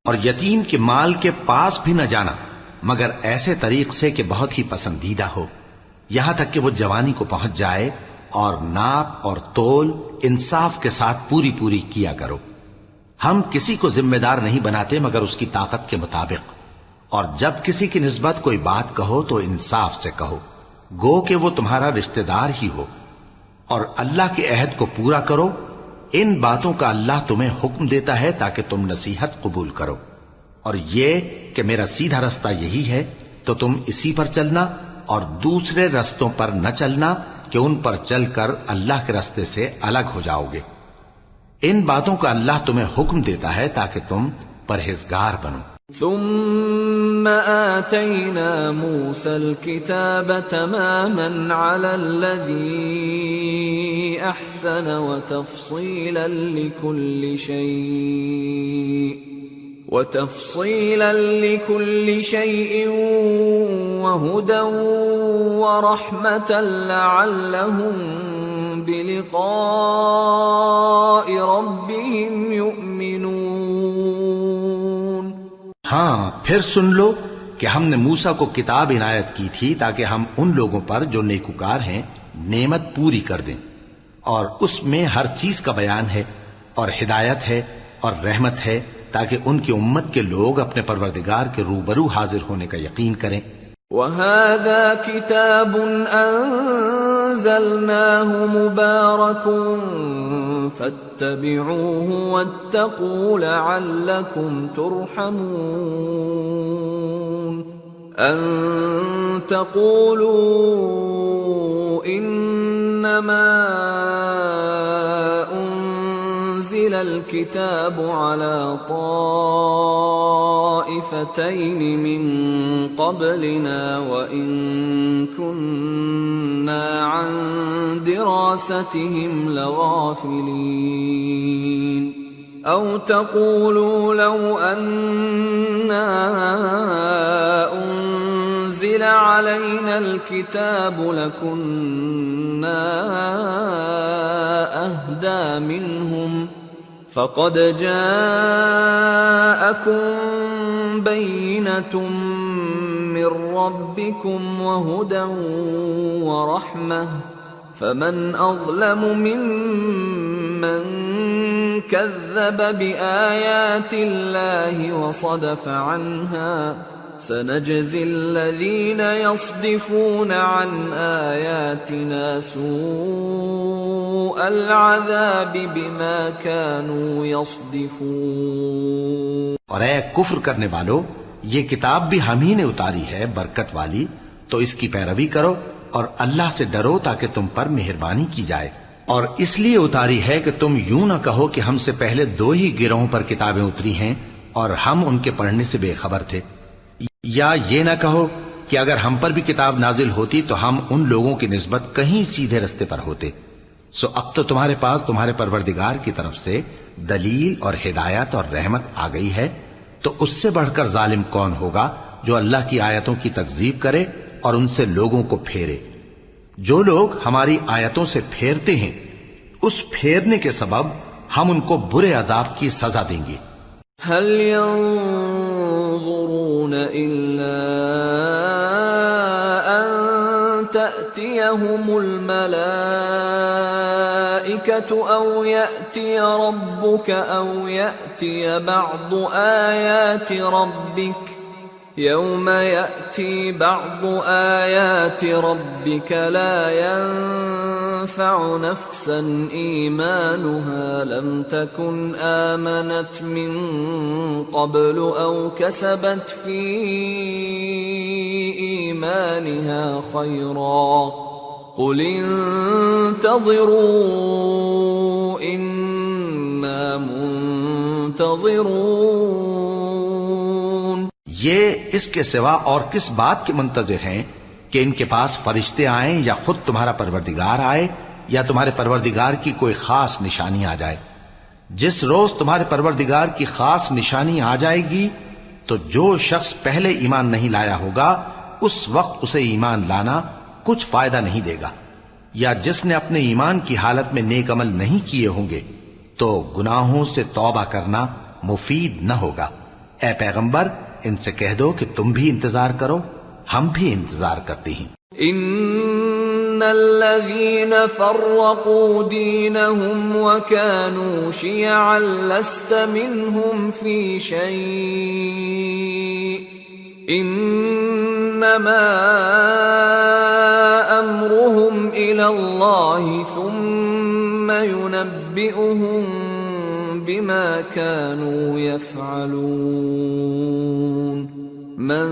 اور یتیم کے مال کے پاس بھی نہ جانا مگر ایسے طریق سے کہ بہت ہی پسندیدہ ہو، یہاں تک کہ وہ جوانی کو پہنچ جائے، اور ناپ اور تول انصاف کے ساتھ پوری پوری کیا کرو۔ ہم کسی کو ذمہ دار نہیں بناتے مگر اس کی طاقت کے مطابق، اور جب کسی کی نسبت کوئی بات کہو تو انصاف سے کہو، گو کہ وہ تمہارا رشتہ دار ہی ہو، اور اللہ کے عہد کو پورا کرو۔ ان باتوں کا اللہ تمہیں حکم دیتا ہے تاکہ تم نصیحت قبول کرو، اور یہ کہ میرا سیدھا رستہ یہی ہے تو تم اسی پر چلنا اور دوسرے رستوں پر نہ چلنا کہ ان پر چل کر اللہ کے رستے سے الگ ہو جاؤ گے۔ ان باتوں کا اللہ تمہیں حکم دیتا ہے تاکہ تم پرہیزگار بنو۔ ثم آتينا موسى الكتاب تماما على الذي أحسن وتفصيلا لكل شيء وتفصيلا لكل شيء وهدى ورحمة لعلهم بلقاء ربهم يؤمنون۔ ہاں پھر سن لو کہ ہم نے موسیٰ کو کتاب عنایت کی تھی تاکہ ہم ان لوگوں پر جو نیکوکار ہیں نعمت پوری کر دیں، اور اس میں ہر چیز کا بیان ہے اور ہدایت ہے اور رحمت ہے تاکہ ان کی امت کے لوگ اپنے پروردگار کے روبرو حاضر ہونے کا یقین کریں۔ وَهَذَا كِتَابٌ أَنزَلْنَاهُ مُبَارَكٌ فَاتَّبِعُوهُ وَاتَّقُوا لَعَلَّكُمْ تُرْحَمُونَ۔ أَن تَقُولُوا إِنَّمَا أُنزِلَ الْكِتَابُ عَلَى طَائِفَتَيْنِ مِن قَبْلِنَا وَإِن كُنَّا عَن دِرَاسَتِهِمْ لَغَافِلِينَ، أَوْ تَقُولُوا لَوْ أَنَّا أُنزِلَ عَلَيْنَا الْكِتَابُ لَكُنَّا أَهْدَى مِنْهُمْ، فَقَدْ جَاءَكُمْ بَيِّنَةٌ مِّن رَّبِّكُمْ وَهُدًى وَرَحْمَةٌ، فَمَنْ أَظْلَمُ مِمَّن كَذَّبَ بِآيَاتِ اللَّهِ وَصَدَفَ عَنْهَا، سَنَجْزِي الَّذِينَ يَصْدِفُونَ عَنْ آيَاتِنَا سُوءَ الْعَذَابِ بِمَا كَانُوا يَصْدِفُونَ۔ اور اے کفر کرنے والو، یہ کتاب بھی ہم ہی نے اتاری ہے برکت والی، تو اس کی پیروی کرو اور اللہ سے ڈرو تاکہ تم پر مہربانی کی جائے۔ اور اس لیے اتاری ہے کہ تم یوں نہ کہو کہ ہم سے پہلے دو ہی گروہوں پر کتابیں اتری ہیں اور ہم ان کے پڑھنے سے بے خبر تھے، یا یہ نہ کہو کہ اگر ہم پر بھی کتاب نازل ہوتی تو ہم ان لوگوں کی نسبت کہیں سیدھے رستے پر ہوتے۔ سو اب تو تمہارے پاس تمہارے پروردگار کی طرف سے دلیل اور ہدایت اور رحمت آ گئی ہے، تو اس سے بڑھ کر ظالم کون ہوگا جو اللہ کی آیتوں کی تکذیب کرے اور ان سے لوگوں کو پھیرے۔ جو لوگ ہماری آیتوں سے پھیرتے ہیں، اس پھیرنے کے سبب ہم ان کو برے عذاب کی سزا دیں گے۔ هل ينظرون إلا أن تأتيهم الملائكة أو يأتي ربك أو يأتي بعض آيات ربك، يوم يأتي بعض آيات ربك لا ينفع نفسا إيمانها لم تكن آمنت من قبل أو كسبت في إيمانها خيرا قل انتظروا إنا منتظرون۔ یہ اس کے سوا اور کس بات کے منتظر ہیں کہ ان کے پاس فرشتے آئیں یا خود تمہارا پروردگار آئے یا تمہارے پروردگار کی کوئی خاص نشانی آ جائے؟ جس روز تمہارے پروردگار کی خاص نشانی آ جائے گی تو جو شخص پہلے ایمان نہیں لایا ہوگا اس وقت اسے ایمان لانا کچھ فائدہ نہیں دے گا، یا جس نے اپنے ایمان کی حالت میں نیک عمل نہیں کیے ہوں گے تو گناہوں سے توبہ کرنا مفید نہ ہوگا۔ اے پیغمبر، ان سے کہہ دو کہ تم بھی انتظار کرو، ہم بھی انتظار کرتے ہیں۔ ان الذين فرقوا دينهم وكانوا شيعا لست منهم في شيء انما امرهم الى الله ثم ينبئهم بما كانوا يفعلون۔ من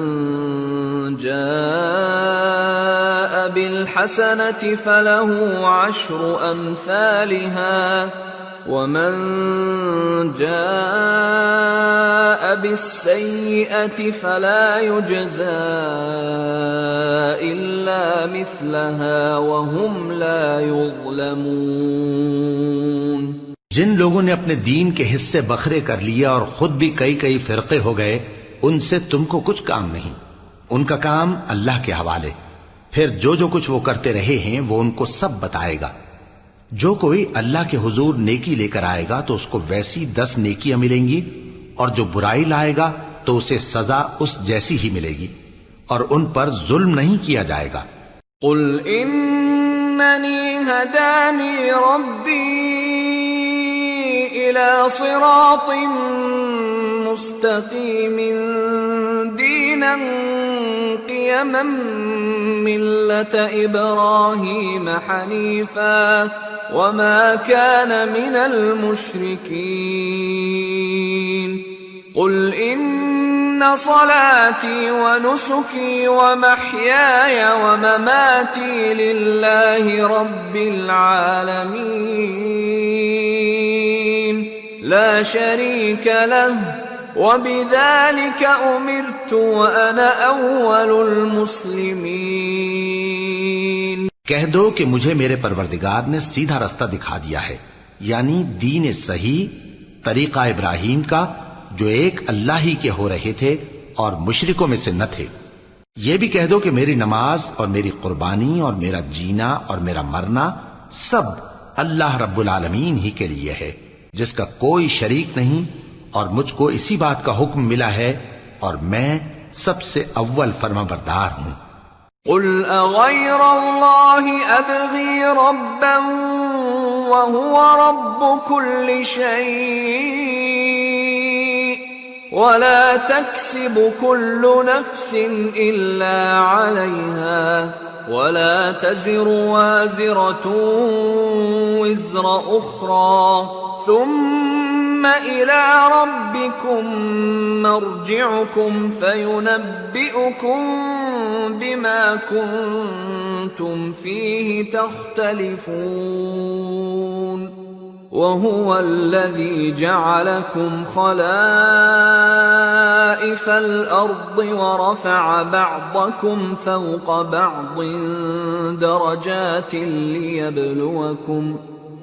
جاء بالحسنة فله عشر أمثالها ومن جاء بالسيئة فلا يجزى إلا مثلها وهم لا يظلمون۔ جن لوگوں نے اپنے دین کے حصے بکھرے کر لیا اور خود بھی کئی کئی فرقے ہو گئے، ان سے تم کو کچھ کام نہیں، ان کا کام اللہ کے حوالے، پھر جو کچھ وہ کرتے رہے ہیں وہ ان کو سب بتائے گا۔ جو کوئی اللہ کے حضور نیکی لے کر آئے گا تو اس کو ویسی 10 نیکیاں ملیں گی، اور جو برائی لائے گا تو اسے سزا اس جیسی ہی ملے گی، اور ان پر ظلم نہیں کیا جائے گا۔ قل اننی ہدانی ربی الى صراط مستقیم دینا قیما ملة ابراہیم حنیفا وما كان من المشرکین قل ان صلاتي ونسكي ومحياي ومماتي لله رب العالمين لا شريك له وبذلك أمرت وأنا أول المسلمين۔ کہہ دو کہ مجھے میرے پروردگار نے سیدھا رستہ دکھا دیا ہے، یعنی دین صحیح، طریقہ ابراہیم کا، جو ایک اللہ ہی کے ہو رہے تھے اور مشرکوں میں سے نہ تھے۔ یہ بھی کہہ دو کہ میری نماز اور میری قربانی اور میرا جینا اور میرا مرنا سب اللہ رب العالمین ہی کے لیے ہے، جس کا کوئی شریک نہیں، اور مجھ کو اسی بات کا حکم ملا ہے، اور میں سب سے اول فرما بردار ہوں۔ قل اغیر اللہ ابغی ربا وهو رب كل شيء ولا تكسب كل نفس إلا عليها ولا تزر وازرة وزر أخرى ثم إلى ربكم مرجعكم فينبئكم بما كنتم فيه تختلفون وهو الذي جعلكم خلائف الأرض ورفع بعضكم فوق بعض درجات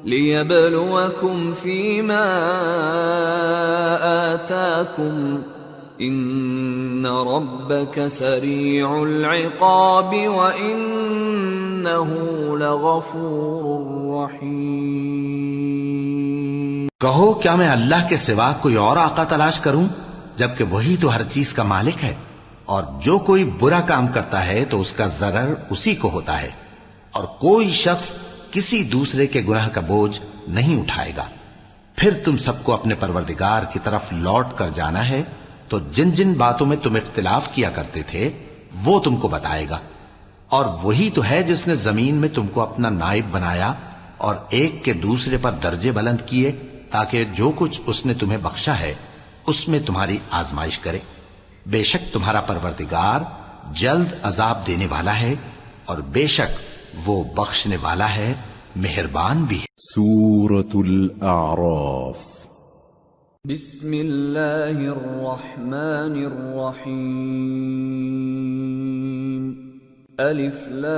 ليبلوكم فيما آتاكم إن ربك سريع العقاب وإنه لغفور رحيم۔ کہو کیا میں اللہ کے سوا کوئی اور آقا تلاش کروں، جبکہ وہی تو ہر چیز کا مالک ہے، اور جو کوئی برا کام کرتا ہے تو اس کا ضرر اسی کو ہوتا ہے، اور کوئی شخص کسی دوسرے کے گناہ کا بوجھ نہیں اٹھائے گا۔ پھر تم سب کو اپنے پروردگار کی طرف لوٹ کر جانا ہے، تو جن جن باتوں میں تم اختلاف کیا کرتے تھے وہ تم کو بتائے گا، اور وہی تو ہے جس نے زمین میں تم کو اپنا نائب بنایا اور ایک کے دوسرے پر درجے بلند کیے، تاکہ جو کچھ اس نے تمہیں بخشا ہے اس میں تمہاری آزمائش کرے۔ بے شک تمہارا پروردگار جلد عذاب دینے والا ہے، اور بے شک وہ بخشنے والا ہے، مہربان بھی ہے۔ سورة الأعراف۔ بسم اللہ الرحمن الرحیم۔ الف لام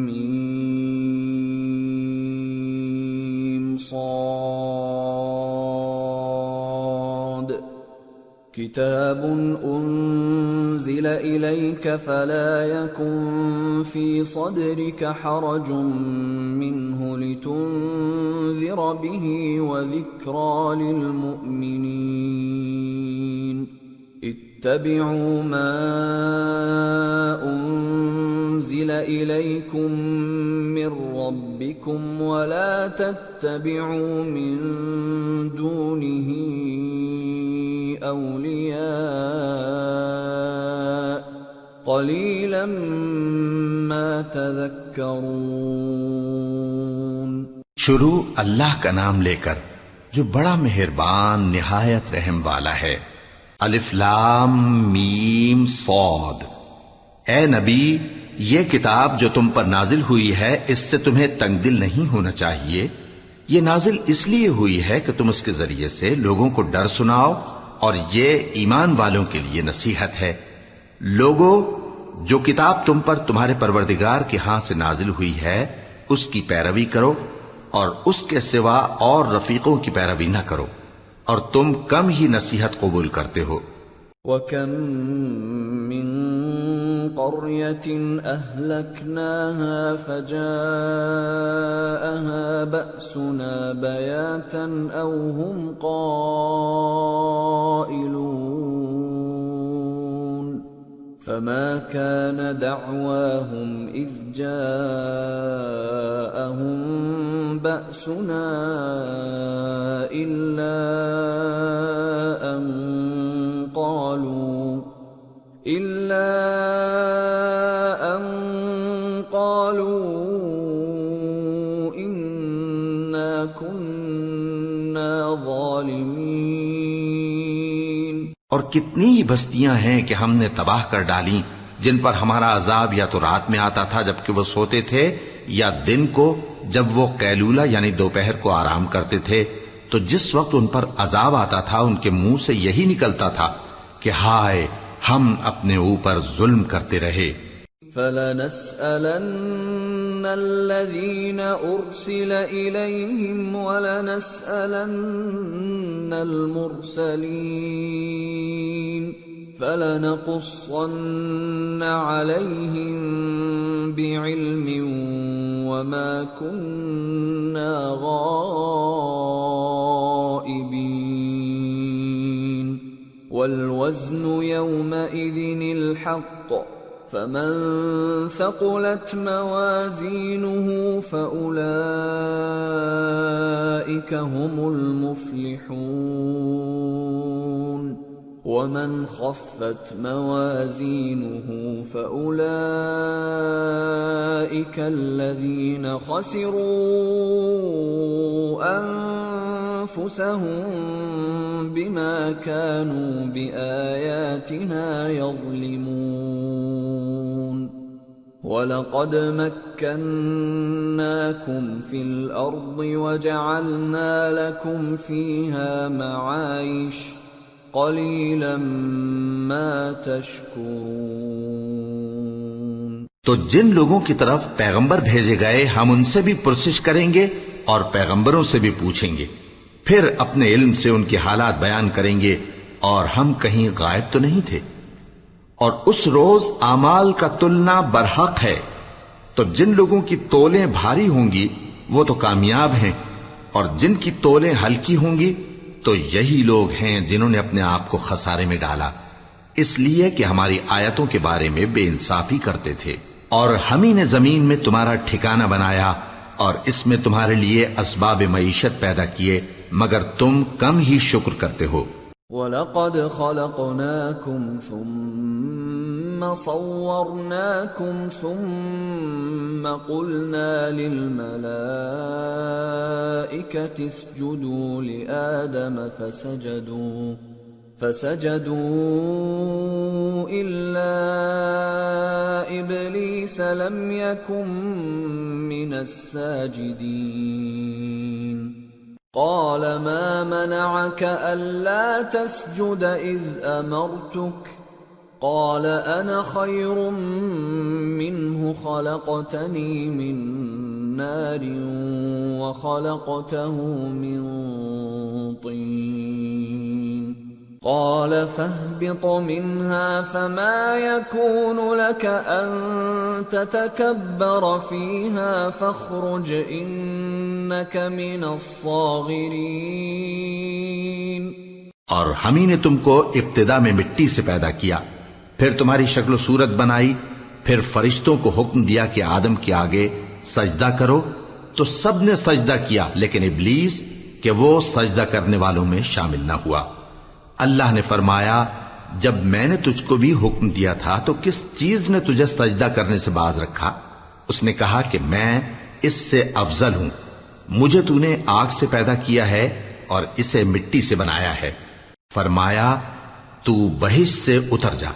میم صاد۔ کتاب انزل الیک فلا یکن فی صدرک حرج منه لتنذر به وذکرى للمؤمنین۔ اتبعوا ما انزل الیکم من ربکم ولا تتبعوا من دونه اولیاء قلیلا ما تذکرون۔ شروع اللہ کا نام لے کر جو بڑا مہربان نہایت رحم والا ہے۔ الف لام میم صاد۔ اے نبی، یہ کتاب جو تم پر نازل ہوئی ہے اس سے تمہیں تنگ دل نہیں ہونا چاہیے۔ یہ نازل اس لیے ہوئی ہے کہ تم اس کے ذریعے سے لوگوں کو ڈر سناؤ، اور یہ ایمان والوں کے لیے نصیحت ہے۔ لوگو، جو کتاب تم پر تمہارے پروردگار کے ہاں سے نازل ہوئی ہے اس کی پیروی کرو اور اس کے سوا اور رفیقوں کی پیروی نہ کرو، اور تم کم ہی نصیحت قبول کرتے ہو۔ وَكَم مِّن قَرْيَةٍ أَهْلَكْنَاهَا فَجَاءَهَا بَأْسُنَا بَيَاتًا أَوْ هُمْ قَائِلُونَ فَمَا كَانَ دَعْوَاهُمْ إِذْ جَاءَهُم بَأْسُنَا إِلَّا أَن قالوا إنا كنا ظالمين۔ اور کتنی ہی بستیاں ہیں کہ ہم نے تباہ کر ڈالی جن پر ہمارا عذاب یا تو رات میں آتا تھا جبکہ وہ سوتے تھے، یا دن کو جب وہ قیلولہ یعنی دوپہر کو آرام کرتے تھے، تو جس وقت ان پر عذاب آتا تھا ان کے منہ سے یہی نکلتا تھا کہ ہائے ہم اپنے اوپر ظلم کرتے رہے۔ فَلَنَسْأَلَنَّ الَّذِينَ أُرْسِلَ إِلَيْهِمْ وَلَنَسْأَلَنَّ الْمُرْسَلِينَ فَلَنَقُصَّنَّ عَلَيْهِمْ بِعِلْمٍ وَمَا كُنَّا غَائِبِينَ وَالْوَزْنُ يَوْمَئِذٍ الْحَقُّ فَمَن ثَقُلَتْ مَوَازِينُهُ فَأُولَئِكَ هُمُ الْمُفْلِحُونَ وَمَنْ خَفَّتْ مَوَازِينُهُ فَأُولَئِكَ الَّذِينَ خَسِرُوا أَنفُسَهُم بِمَا كَانُوا بِآيَاتِنَا يَظْلِمُونَ وَلَقَدْ مَكَّنَّاكُمْ فِي الْأَرْضِ وَجَعَلْنَا لَكُمْ فِيهَا مَعَايِشَ قَلِيلًا مَا تَشْكُرُونَ۔ تو جن لوگوں کی طرف پیغمبر بھیجے گئے ہم ان سے بھی پرسش کریں گے اور پیغمبروں سے بھی پوچھیں گے، پھر اپنے علم سے ان کے حالات بیان کریں گے، اور ہم کہیں غائب تو نہیں تھے۔ اور اس روز اعمال کا تلنا برحق ہے، تو جن لوگوں کی تولیں بھاری ہوں گی وہ تو کامیاب ہیں، اور جن کی تولیں ہلکی ہوں گی تو یہی لوگ ہیں جنہوں نے اپنے آپ کو خسارے میں ڈالا، اس لیے کہ ہماری آیتوں کے بارے میں بے انصافی کرتے تھے۔ اور ہم ہی نے زمین میں تمہارا ٹھکانہ بنایا اور اس میں تمہارے لیے اسباب معیشت پیدا کیے، مگر تم کم ہی شکر کرتے ہو۔ وَلَقَدْ خَلَقْنَاكُمْ ثُمَّ صَوَّرْنَاكُمْ ثُمَّ قُلْنَا لِلْمَلَائِكَةِ اسْجُدُوا لِآدَمَ فَسَجَدُوا إِلَّا إِبْلِيسَ لَمْ يَكُنْ مِنَ السَّاجِدِينَ قَالَ مَا مَنَعَكَ أَلَّا تَسْجُدَ إِذْ أَمَرْتُكَ قَالَ أَنَا خَيْرٌ مِّنْهُ خَلَقْتَنِي مِنْ نَارٍ وَخَلَقْتَهُ مِنْ طِينٍ قَالَ فَاهْبِطْ مِنْهَا فَمَا يَكُونُ لَكَ أَن تَتَكَبَّرَ فِيهَا فَاخْرُجْ إِنَّكَ مِنَ الصَّاغِرِينَ۔ اور ہم ہی نے تم کو ابتدا میں مٹی سے پیدا کیا، پھر تمہاری شکل و صورت بنائی، پھر فرشتوں کو حکم دیا کہ آدم کے آگے سجدہ کرو، تو سب نے سجدہ کیا لیکن ابلیس کہ وہ سجدہ کرنے والوں میں شامل نہ ہوا۔ اللہ نے فرمایا، جب میں نے تجھ کو بھی حکم دیا تھا تو کس چیز نے تجھے سجدہ کرنے سے باز رکھا؟ اس نے کہا کہ میں اس سے افضل ہوں، مجھے تو نے آگ سے پیدا کیا ہے اور اسے مٹی سے بنایا ہے۔ فرمایا، تو بہشت سے اتر جا،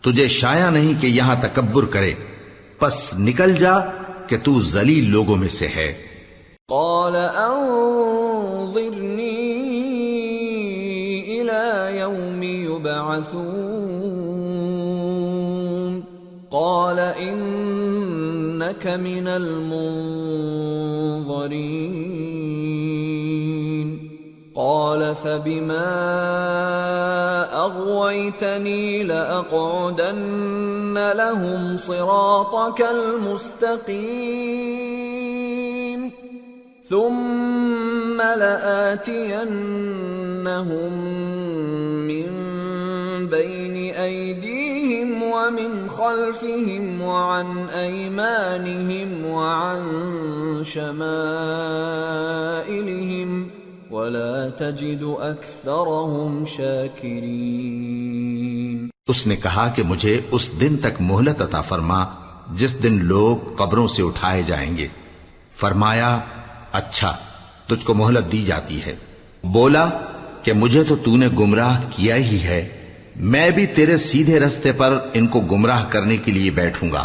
تجھے شایع نہیں کہ یہاں تکبر کرے، پس نکل جا کہ تو ذلیل لوگوں میں سے ہے۔ قال انظرنی الى یوم یبعثون إنك من المنظرين قال فبما أغويتني لأقعدن لهم صراطك المستقيم ثم لآتينهم من بين أيديهم ومن خلفهم وعن أيمانهم وعن شمائلهم ولا تجد أكثرهم شاكرين۔ اس نے کہا کہ مجھے اس دن تک مہلت عطا فرما جس دن لوگ قبروں سے اٹھائے جائیں گے۔ فرمایا اچھا، تجھ کو مہلت دی جاتی ہے۔ بولا کہ مجھے تو تو نے گمراہ کیا ہی ہے، میں بھی تیرے سیدھے رستے پر ان کو گمراہ کرنے کے لیے بیٹھوں گا،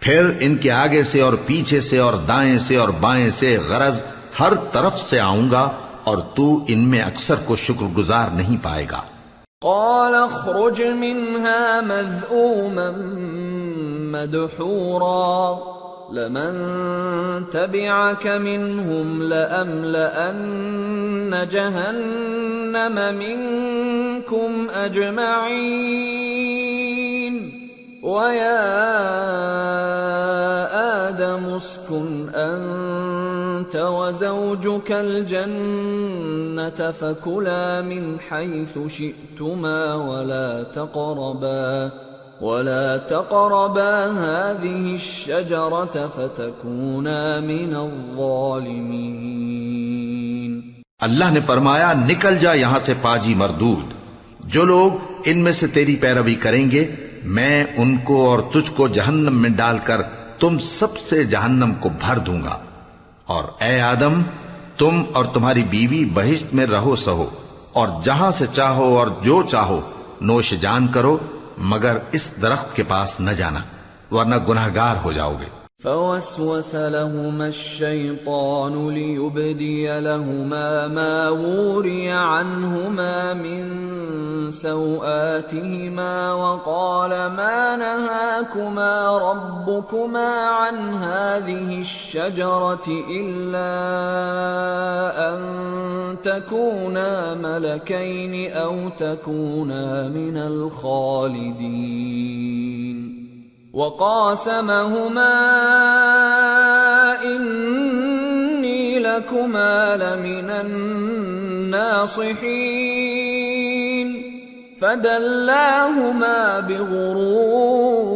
پھر ان کے آگے سے اور پیچھے سے اور دائیں سے اور بائیں سے غرض ہر طرف سے آؤں گا، اور تو ان میں اکثر کو شکر گزار نہیں پائے گا۔ قال اخرج منها مذءوما مدحورا لمن تبعك منهم لأملأن جهنم منكم أجمعين ويا آدم اسكن أنت وزوجك الجنة فكلا من حيث شئتما ولا تقربا هذه الشجرة فتكونا من الظالمين۔ اللہ نے فرمایا نکل جا یہاں سے پاجی مردود، جو لوگ ان میں سے تیری پیروی کریں گے میں ان کو اور تجھ کو جہنم میں ڈال کر تم سب سے جہنم کو بھر دوں گا، اور اے آدم تم اور تمہاری بیوی بہشت میں رہو سہو، اور جہاں سے چاہو اور جو چاہو نوش جان کرو، مگر اس درخت کے پاس نہ جانا ورنہ گناہگار ہو جاؤ گے۔ فوسوس لهما الشيطان ليبدي لهما ما وري عنهما من سوآتهما وقال ما نهاكما ربكما عن هذه الشجرة إلا أن تكونا ملكين أو تكونا من الخالدين وقاسمهما إني لكما لمن الناصحين فدلاهما بغرور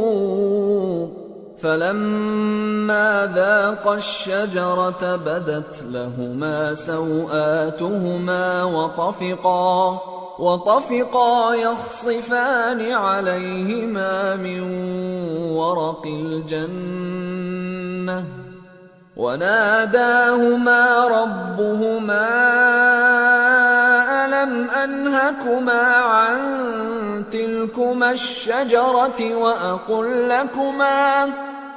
فلما ذاقا الشجرة بدت لهما سوآتهما وطفقا يخصفان عليهما من ورق الجنة وناداهما ربهما ألم أنهكما عن تلكما الشجرة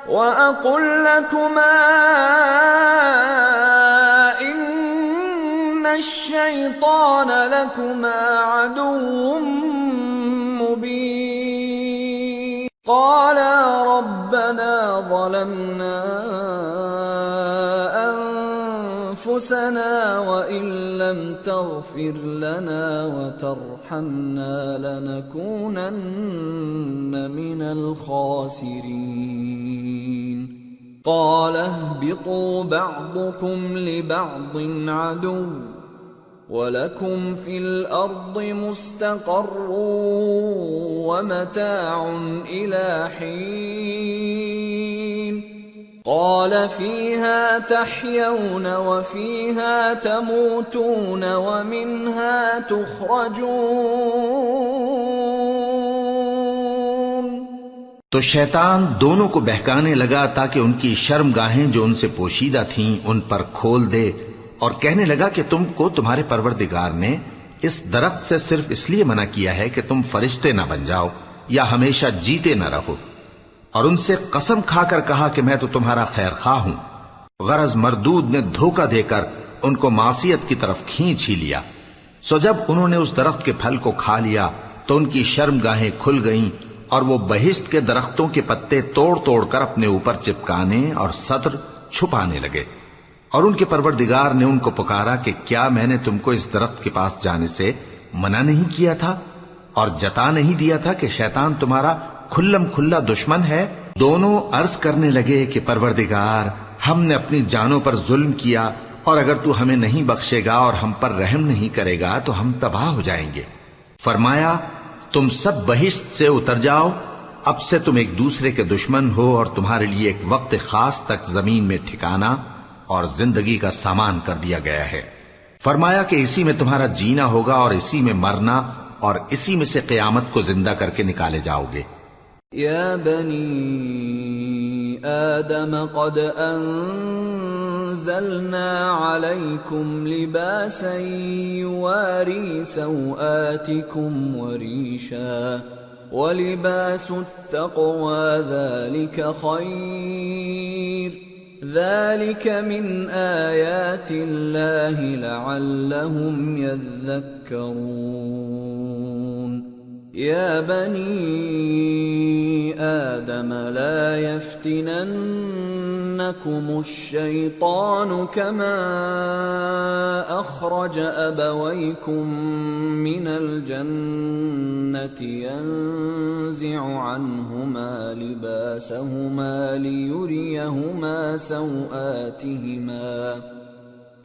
وأقل لكما إن الشيطان لكما عدو مبين قالا ربنا ظلمنا أنفسنا وإن لم تغفر لنا وترحمنا لنكونن من الخاسرين قال اهبطوا بعضكم لبعض عدو وَلَكُمْ فِي الْأَرْضِ مُسْتَقَرٌّ وَمَتَاعٌ إِلَى حِينٍ قَالَ فِيهَا تَحْيَوْنَ وَفِيهَا تَمُوتُونَ وَمِنْهَا تُخْرَجُونَ۔ تو شیطان دونوں کو بہکانے لگا تاکہ ان کی شرمگاہیں جو ان سے پوشیدہ تھیں ان پر کھول دے، اور کہنے لگا کہ تم کو تمہارے پروردگار نے اس درخت سے صرف اس لیے منع کیا ہے کہ تم فرشتے نہ بن جاؤ یا ہمیشہ جیتے نہ رہو، اور ان سے قسم کھا کر کہا کہ میں تو تمہارا خیر خواہ ہوں۔ غرض مردود نے دھوکہ دے کر ان کو معصیت کی طرف کھینچ ہی لیا، سو جب انہوں نے اس درخت کے پھل کو کھا لیا تو ان کی شرمگاہیں کھل گئیں اور وہ بہشت کے درختوں کے پتے توڑ توڑ کر اپنے اوپر چپکانے اور سطر چھپانے لگے، اور ان کے پروردگار نے ان کو پکارا کہ کیا میں نے تم کو اس درخت کے پاس جانے سے منع نہیں کیا تھا اور جتا نہیں دیا تھا کہ شیطان تمہارا کھلم کھلا دشمن ہے؟ دونوں عرض کرنے لگے کہ پروردگار، ہم نے اپنی جانوں پر ظلم کیا، اور اگر تو ہمیں نہیں بخشے گا اور ہم پر رحم نہیں کرے گا تو ہم تباہ ہو جائیں گے۔ فرمایا تم سب بہشت سے اتر جاؤ، اب سے تم ایک دوسرے کے دشمن ہو، اور تمہارے لیے ایک وقت خاص تک زمین میں ٹھکانا اور زندگی کا سامان کر دیا گیا ہے۔ فرمایا کہ اسی میں تمہارا جینا ہوگا اور اسی میں مرنا، اور اسی میں سے قیامت کو زندہ کر کے نکالے جاؤ گے۔ یا بنی آدم قد انزلنا علیکم لباسا یواری سوآتکم وریشا ولباس التقوى ذلك خیر ذلك من آیات اللہ لعلهم یذکرون۔ یا بنی آدم لا يفتننكم الشيطان كما أخرج أبويكم من الجنة ينزع عنهما لباسهما ليريهما سوآتهما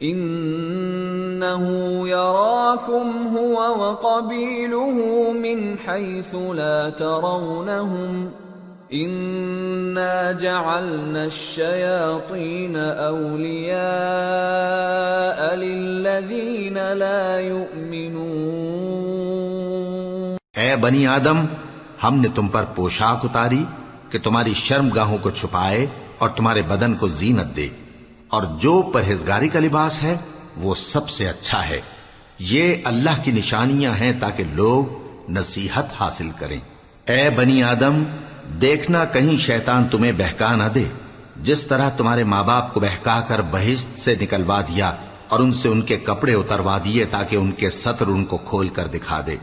إنه يراكم هو وقبيله من حيث لا ترونهم إنا جعلنا الشياطين أولياء للذين لا يؤمنون۔ اے بنی آدم، ہم نے تم پر پوشاک اتاری کہ تمہاری شرم گاہوں کو چھپائے اور تمہارے بدن کو زینت دے، اور جو پرہیزگاری کا لباس ہے وہ سب سے اچھا ہے۔ یہ اللہ کی نشانیاں ہیں تاکہ لوگ نصیحت حاصل کریں۔ اے بنی آدم، دیکھنا کہیں شیطان تمہیں بہکا نہ دے، جس طرح تمہارے ماں باپ کو بہکا کر بہشت سے نکلوا دیا اور ان سے ان کے کپڑے اتروا دیے تاکہ ان کے سطر ان کو کھول کر دکھا دے۔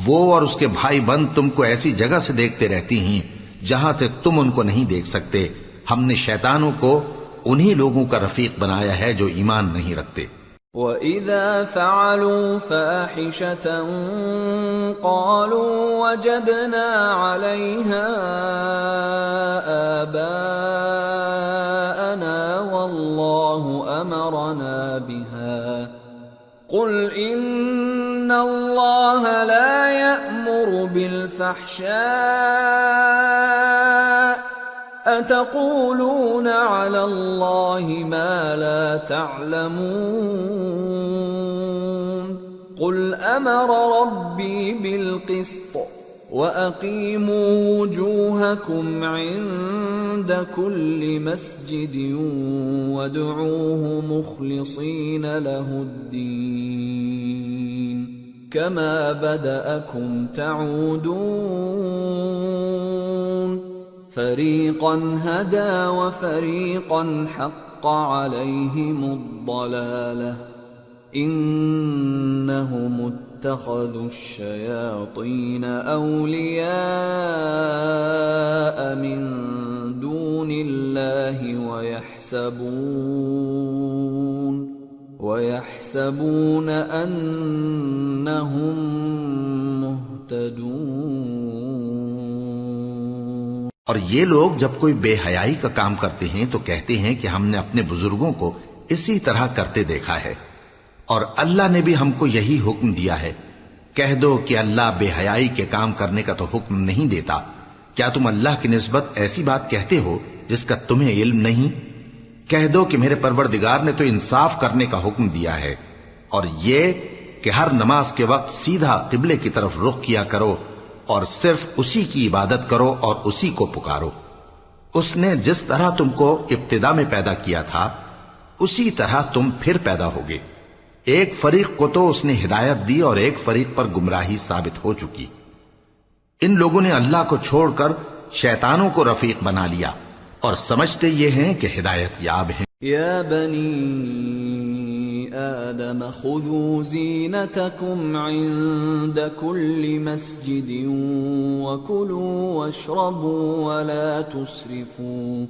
وہ اور اس کے بھائی بند تم کو ایسی جگہ سے دیکھتے رہتی ہیں جہاں سے تم ان کو نہیں دیکھ سکتے۔ ہم نے شیطانوں کو انہی لوگوں کا رفیق بنایا ہے جو ایمان نہیں رکھتے۔ وَإِذَا فَعَلُوا فَاحِشَةً قَالُوا وَجَدْنَا عَلَيْهَا آبَاءَنَا وَاللَّهُ أَمَرَنَا بِهَا قُلْ إِنَّ اللَّهَ لَا يَأْمُرُ بِالْفَحْشَاءِ أَتَقُولُونَ عَلَى اللَّهِ مَا لَا تَعْلَمُونَ قُلْ أَمَرَ رَبِّي بِالْقِسْطِ وَأَقِيمُوا وُجُوهَكُمْ عِندَ كُلِّ مَسْجِدٍ وَادْعُوهُ مُخْلِصِينَ لَهُ الدِّينَ كَمَا بَدَأَكُمْ تَعُودُونَ فَرِيقًا هَدَى وَفَرِيقًا حَقَّ عَلَيْهِمُ الضَّلَالَةُ إِنَّهُمُ اتَّخَذُوا الشَّيَاطِينَ أَوْلِيَاءَ مِن دُونِ اللَّهِ وَيَحْسَبُونَ أَنَّهُمْ مُهْتَدُونَ۔ اور یہ لوگ جب کوئی بے حیائی کا کام کرتے ہیں تو کہتے ہیں کہ ہم نے اپنے بزرگوں کو اسی طرح کرتے دیکھا ہے، اور اللہ نے بھی ہم کو یہی حکم دیا ہے۔ کہہ دو کہ اللہ بے حیائی کے کام کرنے کا تو حکم نہیں دیتا، کیا تم اللہ کی نسبت ایسی بات کہتے ہو جس کا تمہیں علم نہیں؟ کہہ دو کہ میرے پروردگار نے تو انصاف کرنے کا حکم دیا ہے، اور یہ کہ ہر نماز کے وقت سیدھا قبلے کی طرف رخ کیا کرو اور صرف اسی کی عبادت کرو اور اسی کو پکارو۔ اس نے جس طرح تم کو ابتدا میں پیدا کیا تھا اسی طرح تم پھر پیدا ہوگے۔ ایک فریق کو تو اس نے ہدایت دی اور ایک فریق پر گمراہی ثابت ہو چکی۔ ان لوگوں نے اللہ کو چھوڑ کر شیطانوں کو رفیق بنا لیا اور سمجھتے یہ ہیں کہ ہدایت یاب ہیں۔ یا بنی آدم خذوا زينتكم عند كل مسجد وكلوا واشربوا ولا تسرفوا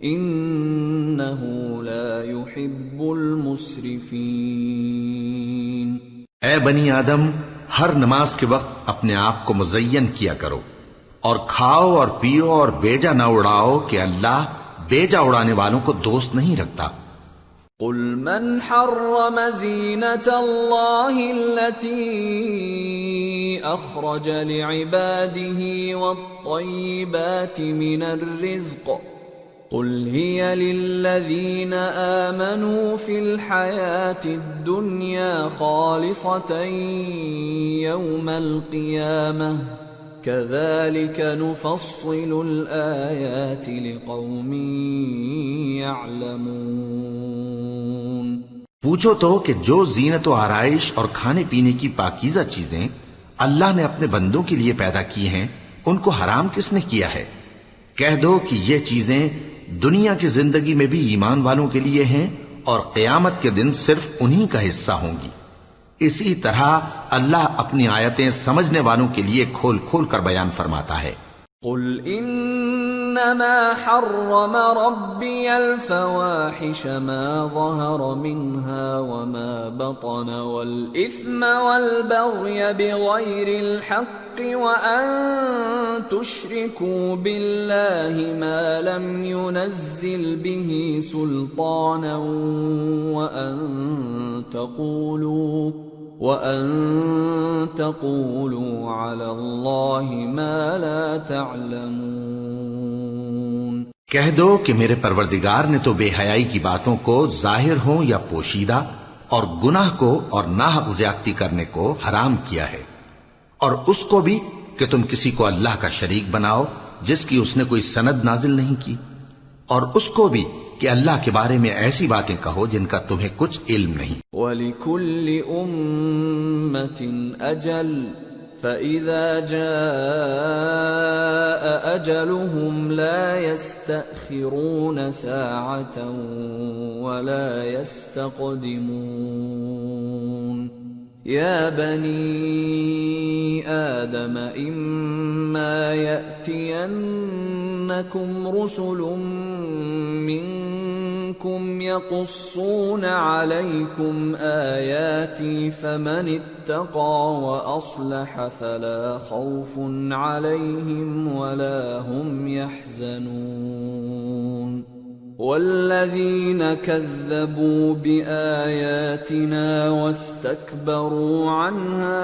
إنه لا يحب المسرفين۔ اے بنی آدم، ہر نماز کے وقت اپنے آپ کو مزین کیا کرو، اور کھاؤ اور پیو اور بیجا نہ اڑاؤ کہ اللہ بیجا اڑانے والوں کو دوست نہیں رکھتا۔ قل من حرم زینة اللہ التي اخرج لعباده والطیبات من الرزق قل هي للذین آمنوا في الحیاة الدنیا خالصة یوم القیامة كذلك نفصل الآيات لقوم يعلمون۔ پوچھو تو کہ جو زینت و آرائش اور کھانے پینے کی پاکیزہ چیزیں اللہ نے اپنے بندوں کے لیے پیدا کی ہیں، ان کو حرام کس نے کیا ہے؟ کہہ دو کہ یہ چیزیں دنیا کی زندگی میں بھی ایمان والوں کے لیے ہیں اور قیامت کے دن صرف انہی کا حصہ ہوں گی۔ اسی طرح اللہ اپنی آیتیں سمجھنے والوں کے لیے کھول کھول کر بیان فرماتا ہے۔ قل انما حرم ربی الفواحش ما ظهر منها وما بطن والاثم والبغي بغير الحق وان تشركوا بالله ما لم ينزل به سلطانا وَأَن تَقُولُوا عَلَى اللَّهِ مَا لَا تَعْلَمُونَ۔ کہہ دو کہ میرے پروردگار نے تو بے حیائی کی باتوں کو ظاہر ہوں یا پوشیدہ اور گناہ کو اور ناحق زیادتی کرنے کو حرام کیا ہے، اور اس کو بھی کہ تم کسی کو اللہ کا شریک بناؤ جس کی اس نے کوئی سند نازل نہیں کی، اور اس کو بھی کہ اللہ کے بارے میں ایسی باتیں کہو جن کا تمہیں کچھ علم نہیں۔ وَلِكُلِّ أُمَّةٍ أَجَلٌ فَإِذَا جَاءَ أَجَلُهُمْ لَا يَسْتَأْخِرُونَ سَاعَةً وَلَا يَسْتَقْدِمُونَ۔ يَا بَنِي آدَمَ إِمَّا يَأْتِيَنَّكُمْ رُسُلٌ مِّنكُمْ يَقُصُّونَ عَلَيْكُمْ آيَاتِي فَمَنِ اتَّقَىٰ وَأَصْلَحَ فَلَا خَوْفٌ عَلَيْهِمْ وَلَا هُمْ يَحْزَنُونَ۔ والذين كذبوا بآياتنا واستكبروا عنها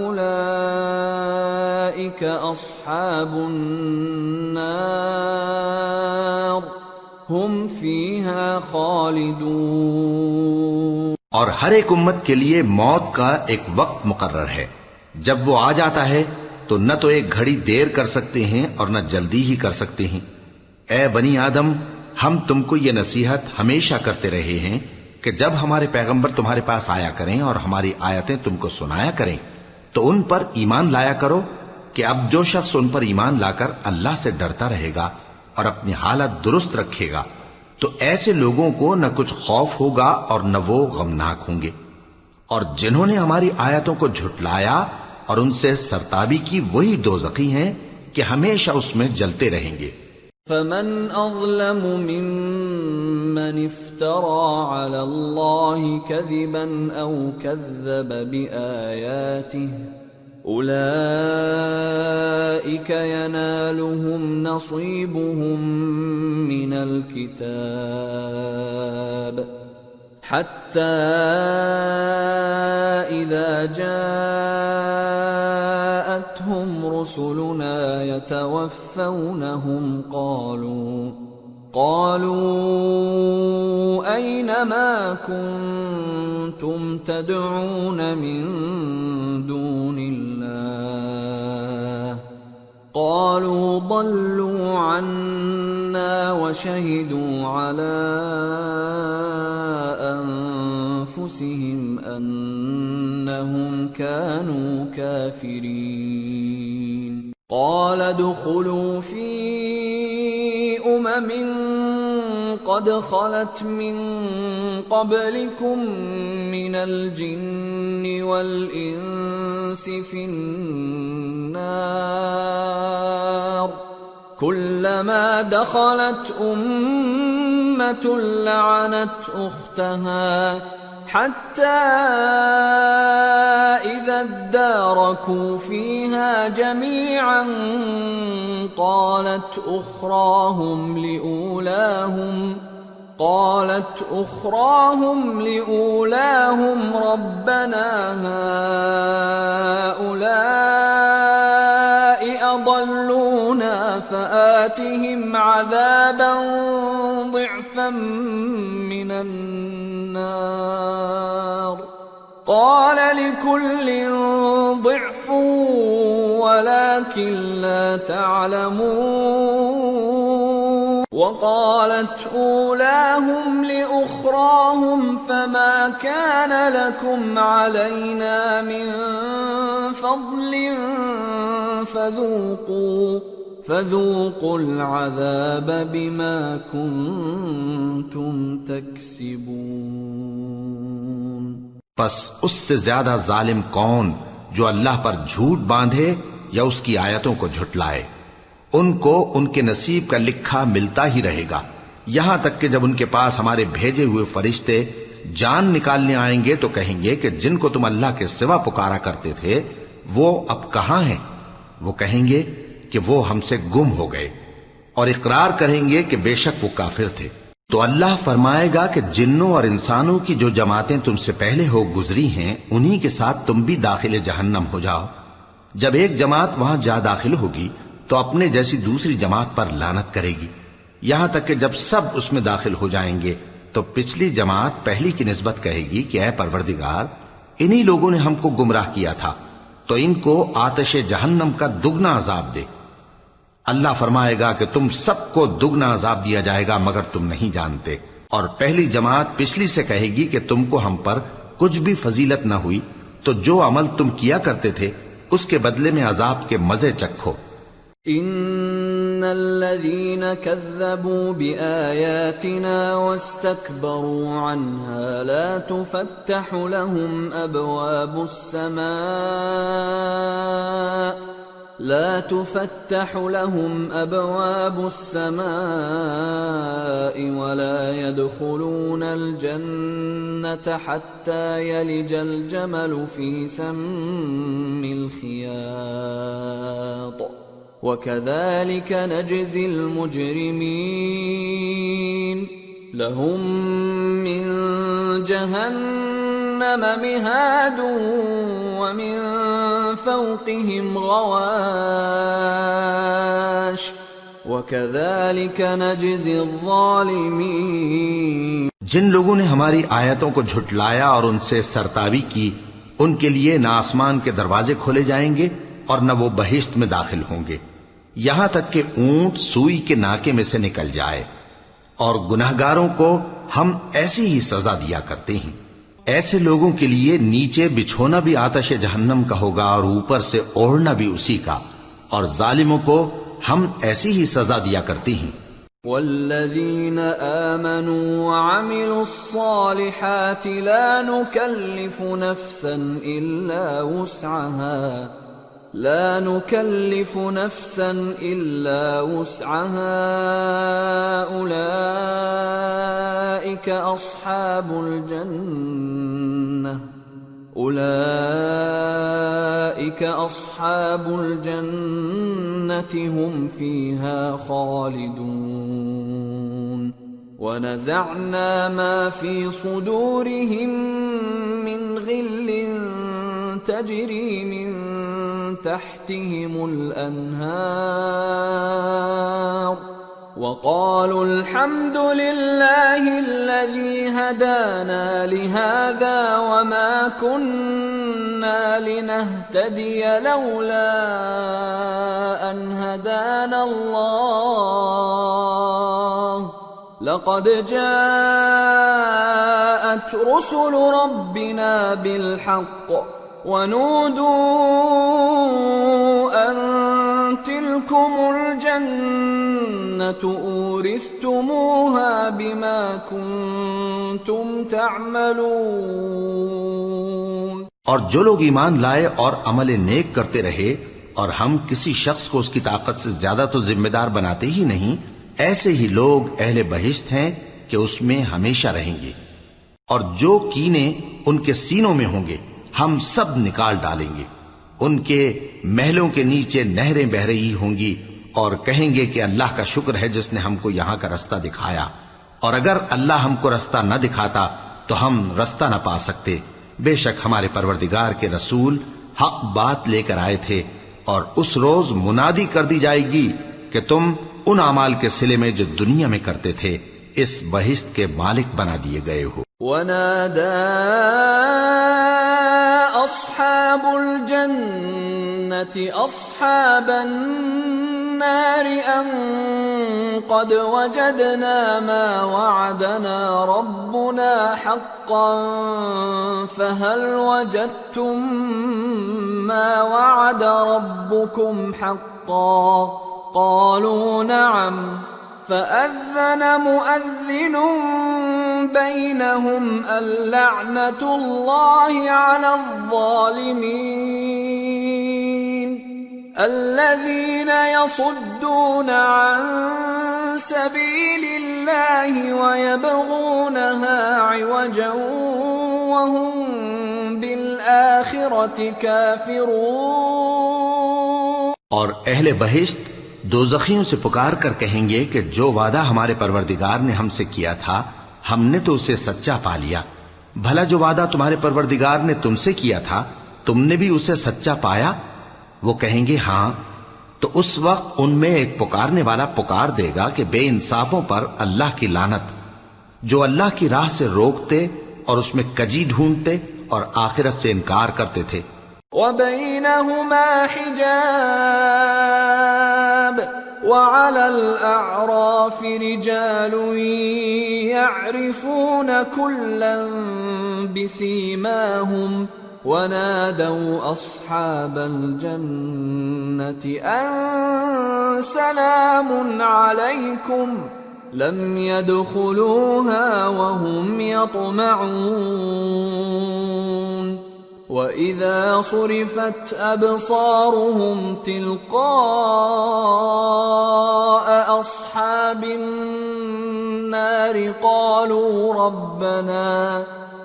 أولئك أصحاب النار هم فيها خالدون۔ اور ہر ایک امت کے لیے موت کا ایک وقت مقرر ہے، جب وہ آ جاتا ہے تو نہ تو ایک گھڑی دیر کر سکتے ہیں اور نہ جلدی ہی کر سکتے ہیں۔ اے بنی آدم، ہم تم کو یہ نصیحت ہمیشہ کرتے رہے ہیں کہ جب ہمارے پیغمبر تمہارے پاس آیا کریں اور ہماری آیتیں تم کو سنایا کریں تو ان پر ایمان لایا کرو کہ اب جو شخص ان پر ایمان لا کر اللہ سے ڈرتا رہے گا اور اپنی حالت درست رکھے گا تو ایسے لوگوں کو نہ کچھ خوف ہوگا اور نہ وہ غمناک ہوں گے، اور جنہوں نے ہماری آیتوں کو جھٹلایا اور ان سے سرتابی کی وہی دوزخی ہیں کہ ہمیشہ اس میں جلتے رہیں گے۔ فمن اظلم ممن افترى على الله كذبا او كذب بآياته اولئك ينالهم نصيبهم من الكتاب حتى إذا جاءتهم رسلنا يتوفونهم قالوا أين ما كنتم تدعون من دون الله قالوا ضلوا عنا وشهدوا على أنفسهم أنهم كانوا كافرين قال ادخلوا في قد خلت من قبلكم من الجن والإنس في النار كلما دخلت أمة لعنت أختها حتى إذا اداركوا فيها جميعا قالت أخراهم لأولاهم ربنا هؤلاء أضلونا فآتهم عذابا ضعفا من النار قال لكل ضعف ولكن لا تعلمون وقالت أولاهم لأخراهم فما كان لكم علينا من فضل فذوقوا العذاب بما كنتم تكسبون پس اس سے زیادہ ظالم کون جو اللہ پر جھوٹ باندھے یا اس کی آیتوں کو جھٹلائے؟ ان کو ان کے نصیب کا لکھا ملتا ہی رہے گا، یہاں تک کہ جب ان کے پاس ہمارے بھیجے ہوئے فرشتے جان نکالنے آئیں گے تو کہیں گے کہ جن کو تم اللہ کے سوا پکارا کرتے تھے وہ اب کہاں ہیں؟ وہ کہیں گے کہ وہ ہم سے گم ہو گئے، اور اقرار کریں گے کہ بے شک وہ کافر تھے۔ تو اللہ فرمائے گا کہ جنوں اور انسانوں کی جو جماعتیں تم سے پہلے ہو گزری ہیں انہی کے ساتھ تم بھی داخل جہنم ہو جاؤ۔ جب ایک جماعت وہاں جا داخل ہوگی تو اپنے جیسی دوسری جماعت پر لعنت کرے گی، یہاں تک کہ جب سب اس میں داخل ہو جائیں گے تو پچھلی جماعت پہلی کی نسبت کہے گی کہ اے پروردگار، انہی لوگوں نے ہم کو گمراہ کیا تھا، تو ان کو آتش جہنم کا دگنا عذاب دے۔ اللہ فرمائے گا کہ تم سب کو دگنا عذاب دیا جائے گا مگر تم نہیں جانتے۔ اور پہلی جماعت پچھلی سے کہے گی کہ تم کو ہم پر کچھ بھی فضیلت نہ ہوئی، تو جو عمل تم کیا کرتے تھے اس کے بدلے میں عذاب کے مزے چکھو۔ ان الذين كذبوا بآياتنا واستكبروا عنها لا تفتح لهم أبواب السماء ولا يدخلون الجنة حتى يلج الجمل في سم الخياط وكذلك نجزي المجرمين لهم من جهنم مهاد ومن فوقهم غواش وكذلك نجزي الظالمين۔ جن لوگوں نے ہماری آیتوں کو جھٹلایا اور ان سے سرتاوی کی، ان کے لیے نہ آسمان کے دروازے کھولے جائیں گے اور نہ وہ بہشت میں داخل ہوں گے، یہاں تک کہ اونٹ سوئی کے ناکے میں سے نکل جائے۔ اور گناہگاروں کو ہم ایسی ہی سزا دیا کرتے ہیں۔ ایسے لوگوں کے لیے نیچے بچھونا بھی آتش جہنم کا ہوگا اور اوپر سے اوڑھنا بھی اسی کا، اور ظالموں کو ہم ایسی ہی سزا دیا کرتے ہیں۔ والذین آمنوا وعملوا الصالحات لا نكلف نفسا إلا وسعها أولئك أصحاب الجنة هم فيها خالدون ونزعنا ما في صدورهم من غل تجري من تحتهم الأنهار وقالوا الحمد لله الذي هدانا لهذا وما كنا لنهتدي لولا أن هدانا الله لقد جاءت رسل ربنا بالحق ونودوا أن تلكم الجنة أورثتموها بما كنتم تعملون. اور جو لوگ ایمان لائے اور عمل نیک کرتے رہے اور ہم کسی شخص کو اس کی طاقت سے زیادہ تو ذمہ دار بناتے ہی نہیں، ایسے ہی لوگ اہل بہشت ہیں کہ اس میں ہمیشہ رہیں گے. اور جو کینے ان کے سینوں میں ہوں گے ہم سب نکال ڈالیں گے. ان کے محلوں کے نیچے نہریں بہ رہی ہوں گی اور کہیں گے کہ اللہ کا شکر ہے جس نے ہم کو یہاں کا رستہ دکھایا، اور اگر اللہ ہم کو رستہ نہ دکھاتا تو ہم رستہ نہ پا سکتے. بے شک ہمارے پروردگار کے رسول حق بات لے کر آئے تھے، اور اس روز منادی کر دی جائے گی کہ تم ان اعمال کے صلے میں جو دنیا میں کرتے تھے اس بہشت کے مالک بنا دیے گئے ہو. وَنَادَى أَصْحَابُ الْجَنَّةِ أَصْحَابَ النَّارِ أَن قَدْ وَجَدْنَا مَا وَعَدَنَا رَبُّنَا حَقًّا فَهَلْ وَجَدتُّم مَّا وَعَدَ رَبُّكُمْ حَقًّا قَالُوا نَعَمْ فَأَذَّنَ مُؤَذِّنٌ بَيْنَهُمْ اللَّعْنَةُ اللَّهِ عَلَى الظَّالِمِينَ الَّذِينَ يَصُدُّونَ عَن سَبِيلِ اللَّهِ وَيَبْغُونَهَا عِوَجًا وَهُمْ بِالْآخِرَةِ كَافِرُونَ. اور اہل بہشت دوزخیوں سے پکار کر کہیں گے کہ جو وعدہ ہمارے پروردگار نے ہم سے کیا تھا ہم نے تو اسے سچا پا لیا. بھلا جو وعدہ تمہارے پروردگار نے تم سے کیا تھا تم نے بھی اسے سچا پایا؟ وہ کہیں گے ہاں. تو اس وقت ان میں ایک پکارنے والا پکار دے گا کہ بے انصافوں پر اللہ کی لعنت، جو اللہ کی راہ سے روکتے اور اس میں کجی ڈھونڈتے اور آخرت سے انکار کرتے تھے. وَبَيْنَهُمَا حِجَابٌ وَعَلَى الْأَعْرَافِ رِجَالٌ يَعْرِفُونَ كُلًّا بِسِيمَاهُمْ وَنَادَوْا أَصْحَابَ الْجَنَّةِ أَن سَلَامٌ عَلَيْكُمْ لَمْ يَدْخُلُوهَا وَهُمْ يَطْمَعُونَ. وَإِذَا صُرِفَتْ أَبْصَارُهُمْ تِلْقَاءَ أَصْحَابِ النَّارِ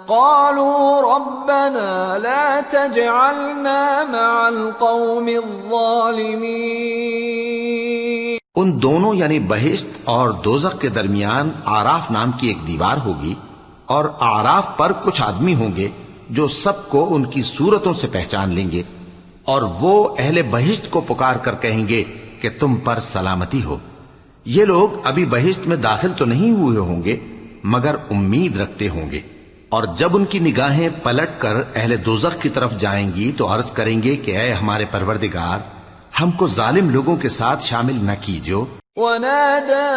قَالُوا رَبَّنَا لَا تَجْعَلْنَا مَعَ الْقَوْمِ الظَّالِمِينَ. ان دونوں یعنی بہشت اور دوزخ کے درمیان آراف نام کی ایک دیوار ہوگی، اور آراف پر کچھ آدمی ہوں گے جو سب کو ان کی صورتوں سے پہچان لیں گے، اور وہ اہل بہشت کو پکار کر کہیں گے کہ تم پر سلامتی ہو. یہ لوگ ابھی بہشت میں داخل تو نہیں ہوئے ہوں گے مگر امید رکھتے ہوں گے. اور جب ان کی نگاہیں پلٹ کر اہل دوزخ کی طرف جائیں گی تو عرض کریں گے کہ اے ہمارے پروردگار، ہم کو ظالم لوگوں کے ساتھ شامل نہ کیجو. وَنَادَى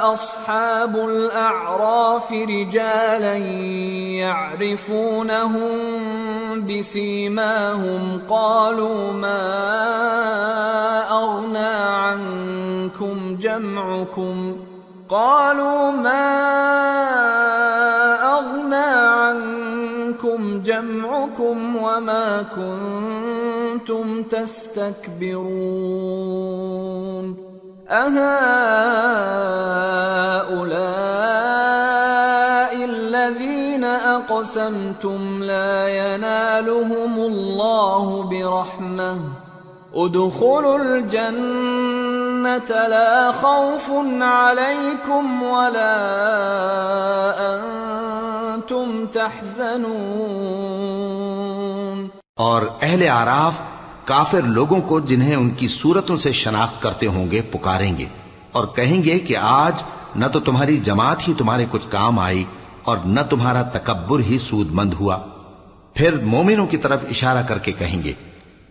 أَصْحَابُ الْأَعْرَافِ رِجَالًا يَعْرِفُونَهُم بِسِيمَاهُمْ قَالُوا مَا أَغْنَى عَنكُمْ جَمْعُكُمْ وَمَا كُنتُمْ تَسْتَكْبِرُونَ أَهَؤُلَاءِ الَّذِينَ أَقْسَمْتُمْ لَا يَنَالُهُمُ اللَّهُ بِرَحْمَةٍ ادْخُلُوا الْجَنَّةَ لَا خَوْفٌ عَلَيْكُمْ وَلَا أَنْتُمْ تَحْزَنُونَ. اور اہل اعراف کافر لوگوں کو جنہیں ان کی صورتوں سے شناخت کرتے ہوں گے پکاریں گے اور کہیں گے کہ آج نہ تو تمہاری جماعت ہی تمہارے کچھ کام آئی اور نہ تمہارا تکبر ہی سود مند ہوا. پھر مومنوں کی طرف اشارہ کر کے کہیں گے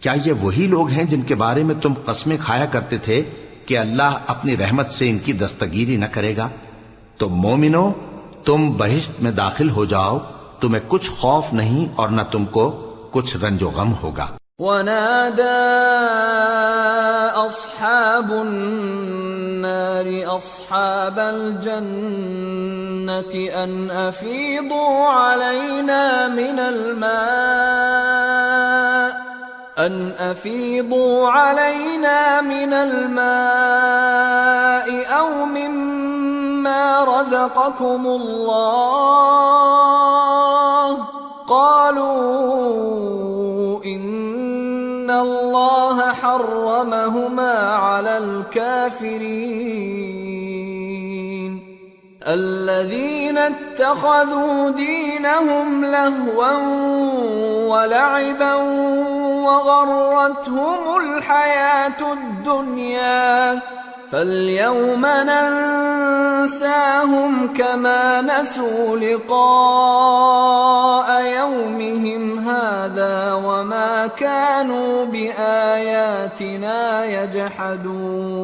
کیا یہ وہی لوگ ہیں جن کے بارے میں تم قسمیں کھایا کرتے تھے کہ اللہ اپنی رحمت سے ان کی دستگیری نہ کرے گا؟ تو مومنوں، تم بہشت میں داخل ہو جاؤ، تمہیں کچھ خوف نہیں اور نہ تم کو کچھ رنج و غم ہوگا. ونادى أصحاب النار أصحاب الجنة أن أفيضوا علينا من الماء أو مما رزقكم الله قالوا إن الله حرمهما على الكافرين الذين اتخذوا دينهم لهوا ولعبا وغرتهم الحياة الدنيا فاليوم ننساهم كما نسوا لقاء يومهم هذا وما كانوا بآياتنا يجحدون۔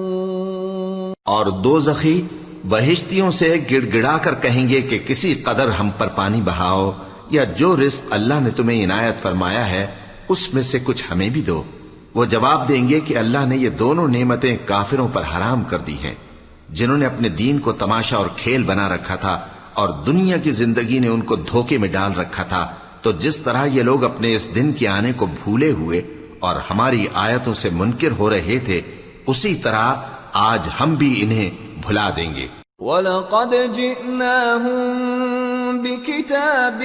اور دوزخی بہشتیوں سے گڑ گڑا کر کہیں گے کہ کسی قدر ہم پر پانی بہاؤ، یا جو رزق اللہ نے تمہیں عنایت فرمایا ہے اس میں سے کچھ ہمیں بھی دو۔ وہ جواب دیں گے کہ اللہ نے یہ دونوں نعمتیں کافروں پر حرام کر دی ہیں، جنہوں نے اپنے دین کو تماشا اور کھیل بنا رکھا تھا اور دنیا کی زندگی نے ان کو دھوکے میں ڈال رکھا تھا۔ تو جس طرح یہ لوگ اپنے اس دن کے آنے کو بھولے ہوئے اور ہماری آیتوں سے منکر ہو رہے تھے، اسی طرح آج ہم بھی انہیں بھلا دیں گے۔ وَلَقَدْ جِئْنَاهُمْ بِكِتَابٍ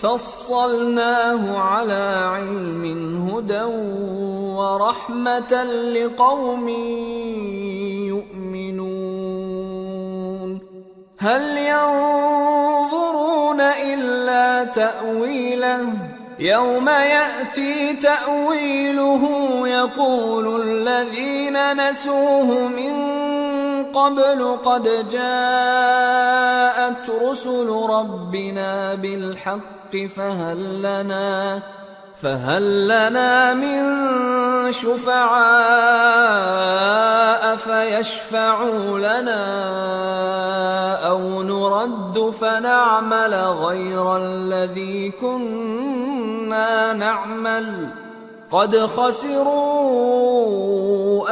فَصَّلْنَاهُ عَلَى عِلْمٍ هُدًى وَرَحْمَةً لِقَوْمٍ يُؤْمِنُونَ هَلْ يَنظُرُونَ إِلَّا تَأْوِيلَهُ يَوْمَ يَأْتِي تَأْوِيلُهُ يَقُولُ الَّذِينَ نَسُوهُ مِن قبل قد جاءت رسل ربنا بالحق فهل لنا من شفعاء فيشفعوا لنا أو نرد فنعمل غير الذي كنا نعمل قد خسروا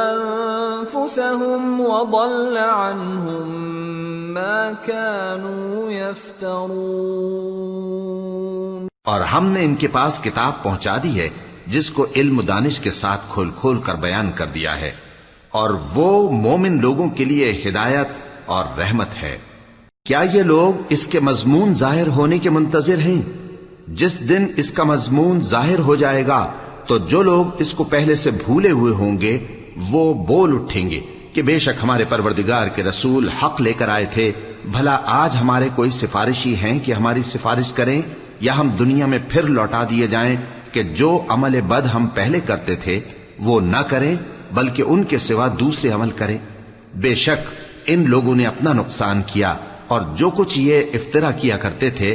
أنفسهم وضل عنهم ما كانوا يفترون۔ اور ہم نے ان کے پاس کتاب پہنچا دی ہے جس کو علم و دانش کے ساتھ کھول کھول کر بیان کر دیا ہے، اور وہ مومن لوگوں کے لیے ہدایت اور رحمت ہے۔ کیا یہ لوگ اس کے مضمون ظاہر ہونے کے منتظر ہیں؟ جس دن اس کا مضمون ظاہر ہو جائے گا تو جو لوگ اس کو پہلے سے بھولے ہوئے ہوں گے وہ بول اٹھیں گے کہ بے شک ہمارے پروردگار کے رسول حق لے کر آئے تھے، بھلا آج ہمارے کوئی سفارشی ہیں کہ ہماری سفارش کریں، یا ہم دنیا میں پھر لوٹا دیے جائیں کہ جو عمل بد ہم پہلے کرتے تھے وہ نہ کریں بلکہ ان کے سوا دوسرے عمل کریں۔ بے شک ان لوگوں نے اپنا نقصان کیا، اور جو کچھ یہ افترا کیا کرتے تھے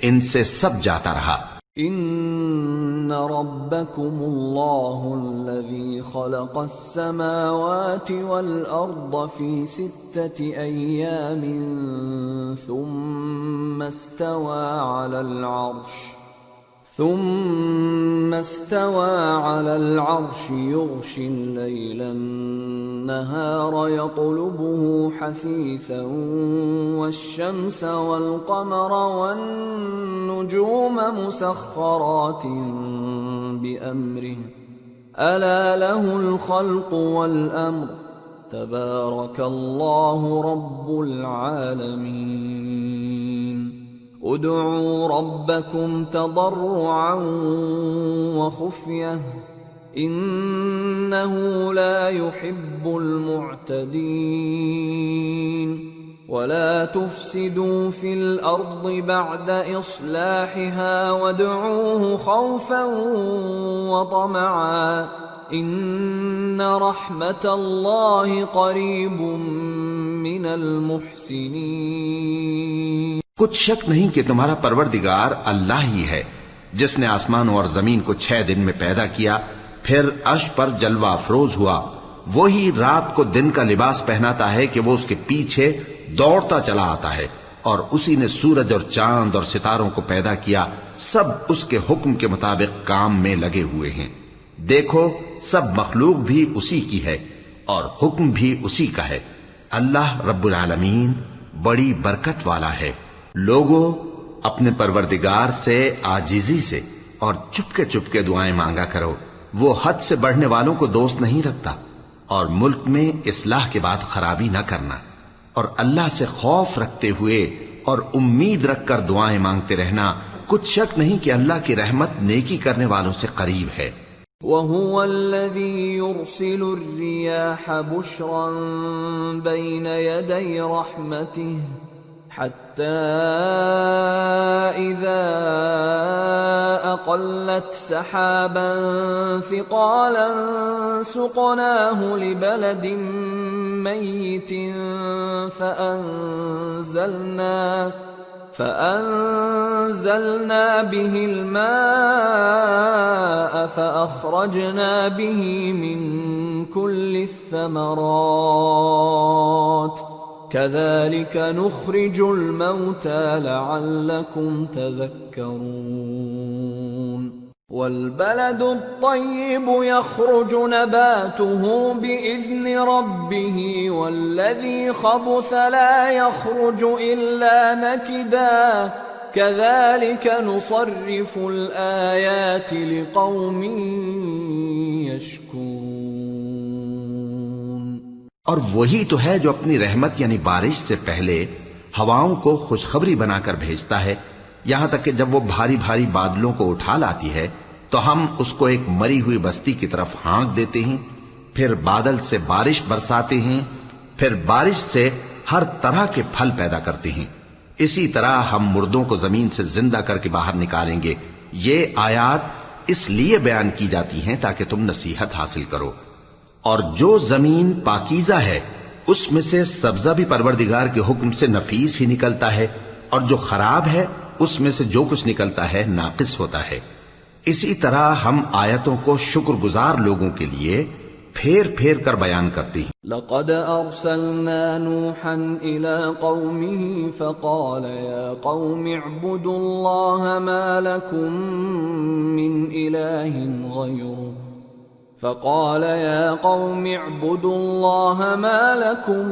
ان سے سب جاتا رہا۔ ان ربکم اللہ الذی خلق السماوات والارض فی 6 ایام ثم استوى على العرش يغشي الليل النهار يطلبه حثيثا والشمس والقمر والنجوم مسخرات بأمره ألا له الخلق والأمر تبارك الله رب العالمين ادعوا ربكم تضرعا وخفية إنه لا يحب المعتدين ولا تفسدوا في الأرض بعد إصلاحها وادعوه خوفا وطمعا إن رحمة الله قريب من المحسنين۔ کچھ شک نہیں کہ تمہارا پروردگار اللہ ہی ہے جس نے آسمانوں اور زمین کو 6 دن میں پیدا کیا، پھر عرش پر جلوہ افروز ہوا۔ وہی رات کو دن کا لباس پہناتا ہے کہ وہ اس کے پیچھے دوڑتا چلا آتا ہے، اور اسی نے سورج اور چاند اور ستاروں کو پیدا کیا، سب اس کے حکم کے مطابق کام میں لگے ہوئے ہیں۔ دیکھو سب مخلوق بھی اسی کی ہے اور حکم بھی اسی کا ہے۔ اللہ رب العالمین بڑی برکت والا ہے۔ لوگوں اپنے پروردگار سے عاجزی سے اور چپکے دعائیں مانگا کرو، وہ حد سے بڑھنے والوں کو دوست نہیں رکھتا، اور ملک میں اصلاح کے بعد خرابی نہ کرنا، اور اللہ سے خوف رکھتے ہوئے اور امید رکھ کر دعائیں مانگتے رہنا، کچھ شک نہیں کہ اللہ کی رحمت نیکی کرنے والوں سے قریب ہے۔ وَهُوَ الَّذِي يُرْسِلُ الرِّيَاحَ بُشْرًا بَيْنَ يَدَيْ رَحْمَتِهِ حَتَّى إِذَا أَقَلَّتْ سَحَابًا ثِقَالًا سُقْنَاهُ لِبَلَدٍ مَّيِّتٍ فأنزلنا به الماء فأخرجنا به من كل الثمرات كذلك نخرج الموتى لعلكم تذكرون والبلد الطيب يخرج نباته بإذن ربه والذي خبث لا يخرج إلا نكدا كذلك نصرف الآيات لقوم يشكرون۔ اور وہی تو ہے جو اپنی رحمت یعنی بارش سے پہلے ہواؤں کو خوشخبری بنا کر بھیجتا ہے، یہاں تک کہ جب وہ بھاری بھاری بادلوں کو اٹھا لاتی ہے تو ہم اس کو ایک مری ہوئی بستی کی طرف ہانک دیتے ہیں، پھر بادل سے بارش برساتے ہیں، پھر بارش سے ہر طرح کے پھل پیدا کرتے ہیں۔ اسی طرح ہم مردوں کو زمین سے زندہ کر کے باہر نکالیں گے۔ یہ آیات اس لیے بیان کی جاتی ہیں تاکہ تم نصیحت حاصل کرو۔ اور جو زمین پاکیزہ ہے اس میں سے سبزہ بھی پروردگار کے حکم سے نفیس ہی نکلتا ہے، اور جو خراب ہے اس میں سے جو کچھ نکلتا ہے ناقص ہوتا ہے۔ اسی طرح ہم آیتوں کو شکر گزار لوگوں کے لیے پھیر پھیر کر بیان کرتے ہیں۔ لقد ارسلنا نوحا الى قومه فقال يا قوم اعبدوا الله ما لكم من اله غيره فقال يا قوم اعبدوا الله ما لكم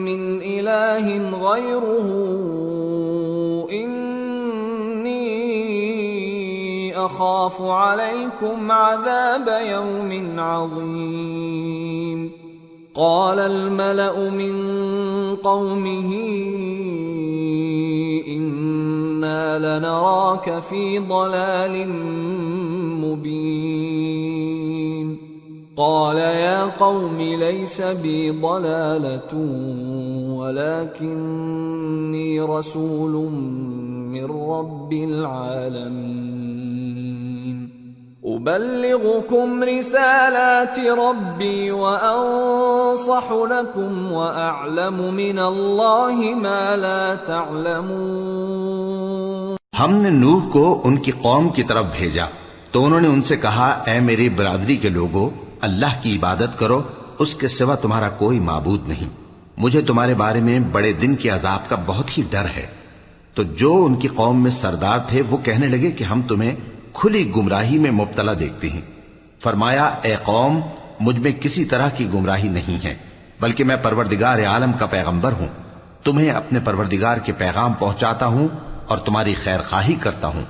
من اله غيره أخاف عليكم عذاب يوم عظيم قال الملأ من قومه إنا لنراك في ضلال مبين قال يا قوم ليس بي ضلالة ولكني رسول من رب العالمين أبلغكم رسالات ربي وأنصح لكم وأعلم من الله ما لا تعلمون۔ ہم نے نوح کو ان کی قوم کی طرف بھیجا تو انہوں نے ان سے کہا، اے میری برادری کے لوگوں، اللہ کی عبادت کرو، اس کے سوا تمہارا کوئی معبود نہیں۔ مجھے تمہارے بارے میں بڑے دن کے عذاب کا بہت ہی ڈر ہے۔ تو جو ان کی قوم میں سردار تھے وہ کہنے لگے کہ ہم تمہیں کھلی گمراہی میں مبتلا دیکھتے ہیں۔ فرمایا، اے قوم، مجھ میں کسی طرح کی گمراہی نہیں ہے، بلکہ میں پروردگار عالم کا پیغمبر ہوں، تمہیں اپنے پروردگار کے پیغام پہنچاتا ہوں اور تمہاری خیر خواہی کرتا ہوں،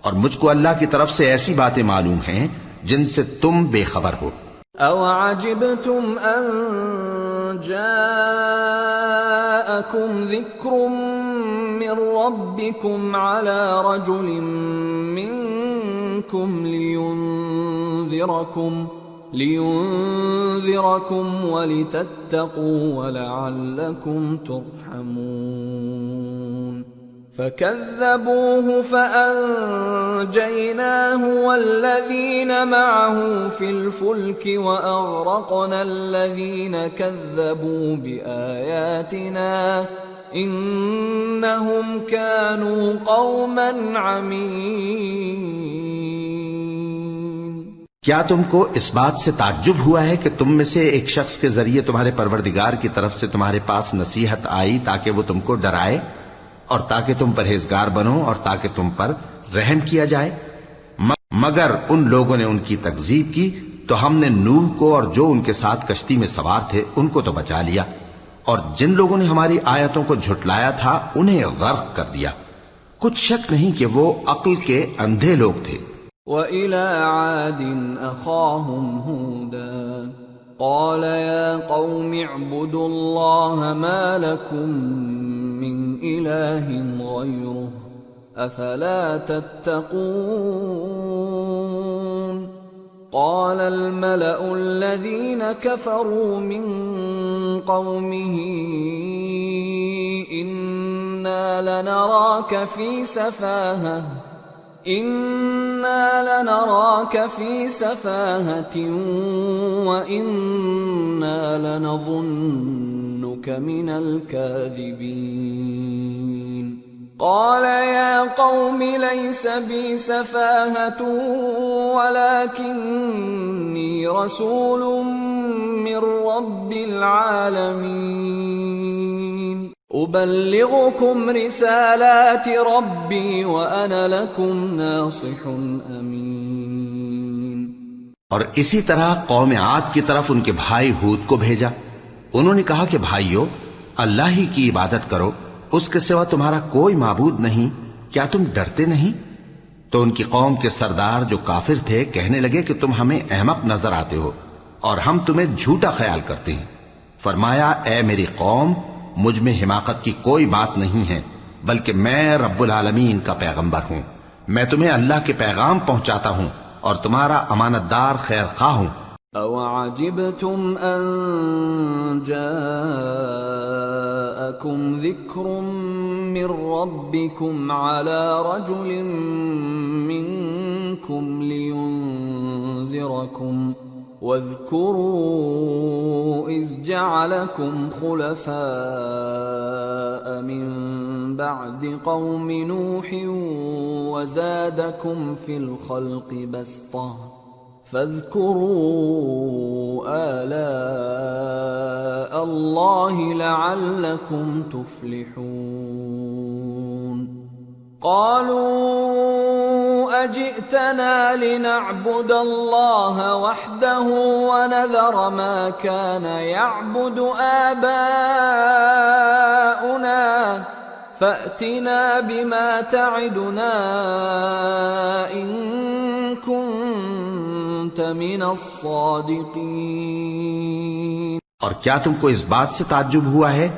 اور مجھ کو اللہ کی طرف سے ایسی باتیں معلوم ہیں جن سے تم بے خبر ہو۔ أَوَعَجِبْتُمْ أَن جَاءَكُمْ ذِكْرٌ مِّن رَّبِّكُمْ عَلَى رَجُلٍ مِّنكُمْ لِيُنذِرَكُمْ وَلِتَتَّقُوا وَلَعَلَّكُمْ تُرْحَمُونَ فَكَذَّبُوهُ فَأَنجَيْنَاهُ وَالَّذِينَ مَعَهُ فِي الْفُلْكِ وَأَغْرَقْنَا الَّذِينَ كَذَّبُوا بِآيَاتِنَا إِنَّهُمْ كَانُوا قَوْمًا عَمِينَ۔ کیا تم کو اس بات سے تعجب ہوا ہے کہ تم میں سے ایک شخص کے ذریعے تمہارے پروردگار کی طرف سے تمہارے پاس نصیحت آئی تاکہ وہ تم کو ڈرائے؟ اور تاکہ تم پرہیزگار بنو اور تاکہ تم پر رحم کیا جائے. مگر ان لوگوں نے ان کی تکذیب کی تو ہم نے نوح کو اور جو ان کے ساتھ کشتی میں سوار تھے ان کو تو بچا لیا، اور جن لوگوں نے ہماری آیتوں کو جھٹلایا تھا انہیں غرق کر دیا. کچھ شک نہیں کہ وہ عقل کے اندھے لوگ تھے. وَإِلَى عَادٍ أَخَاهُمْ هُودًا قَالَ يَا قَوْمِ اعْبُدُوا اللَّهَ مَا لَكُمْ مِنْ إِلَٰهٍ غَيْرُهُ أَفَلَا تَتَّقُونَ. قال الملأ الذين كفروا من قومه إنا لنراك في سفاهة وإنا لنظنك من الكاذبين. قال يا قوم ليس بي سفاهة ولكني رسول من رب العالمين أبلغكم رسالات ربي وأنا لكم ناصح أمين. اور اسی طرح قوم عاد کی طرف ان کے بھائی ہود کو بھیجا. انہوں نے کہا کہ بھائیو، اللہ ہی کی عبادت کرو، اس کے سوا تمہارا کوئی معبود نہیں، کیا تم ڈرتے نہیں؟ تو ان کی قوم کے سردار جو کافر تھے کہنے لگے کہ تم ہمیں احمق نظر آتے ہو اور ہم تمہیں جھوٹا خیال کرتے ہیں. فرمایا اے میری قوم، مجھ میں حماقت کی کوئی بات نہیں ہے، بلکہ میں رب العالمین کا پیغمبر ہوں. میں تمہیں اللہ کے پیغام پہنچاتا ہوں اور تمہارا امانت دار خیر خواہ ہوں. أَوَعَجِبْتُمْ أَن جَاءَكُمْ ذِكْرٌ مِّن رَّبِّكُمْ عَلَى رَجُلٍ مِّنكُمْ لِيُنذِرَكُمْ واذكروا إذ جعلكم خلفاء من بعد قوم نوح وزادكم في الخلق بسطة فاذكروا آلاء الله لعلكم تفلحون. قالوا أجئتنا لنعبد الله وحده ونذر ما كان يعبد آباؤنا فأتنا بما تعدنا إن كنت من الصادقين. اور کیا تم کو اس بات سے تعجب ہوا ہے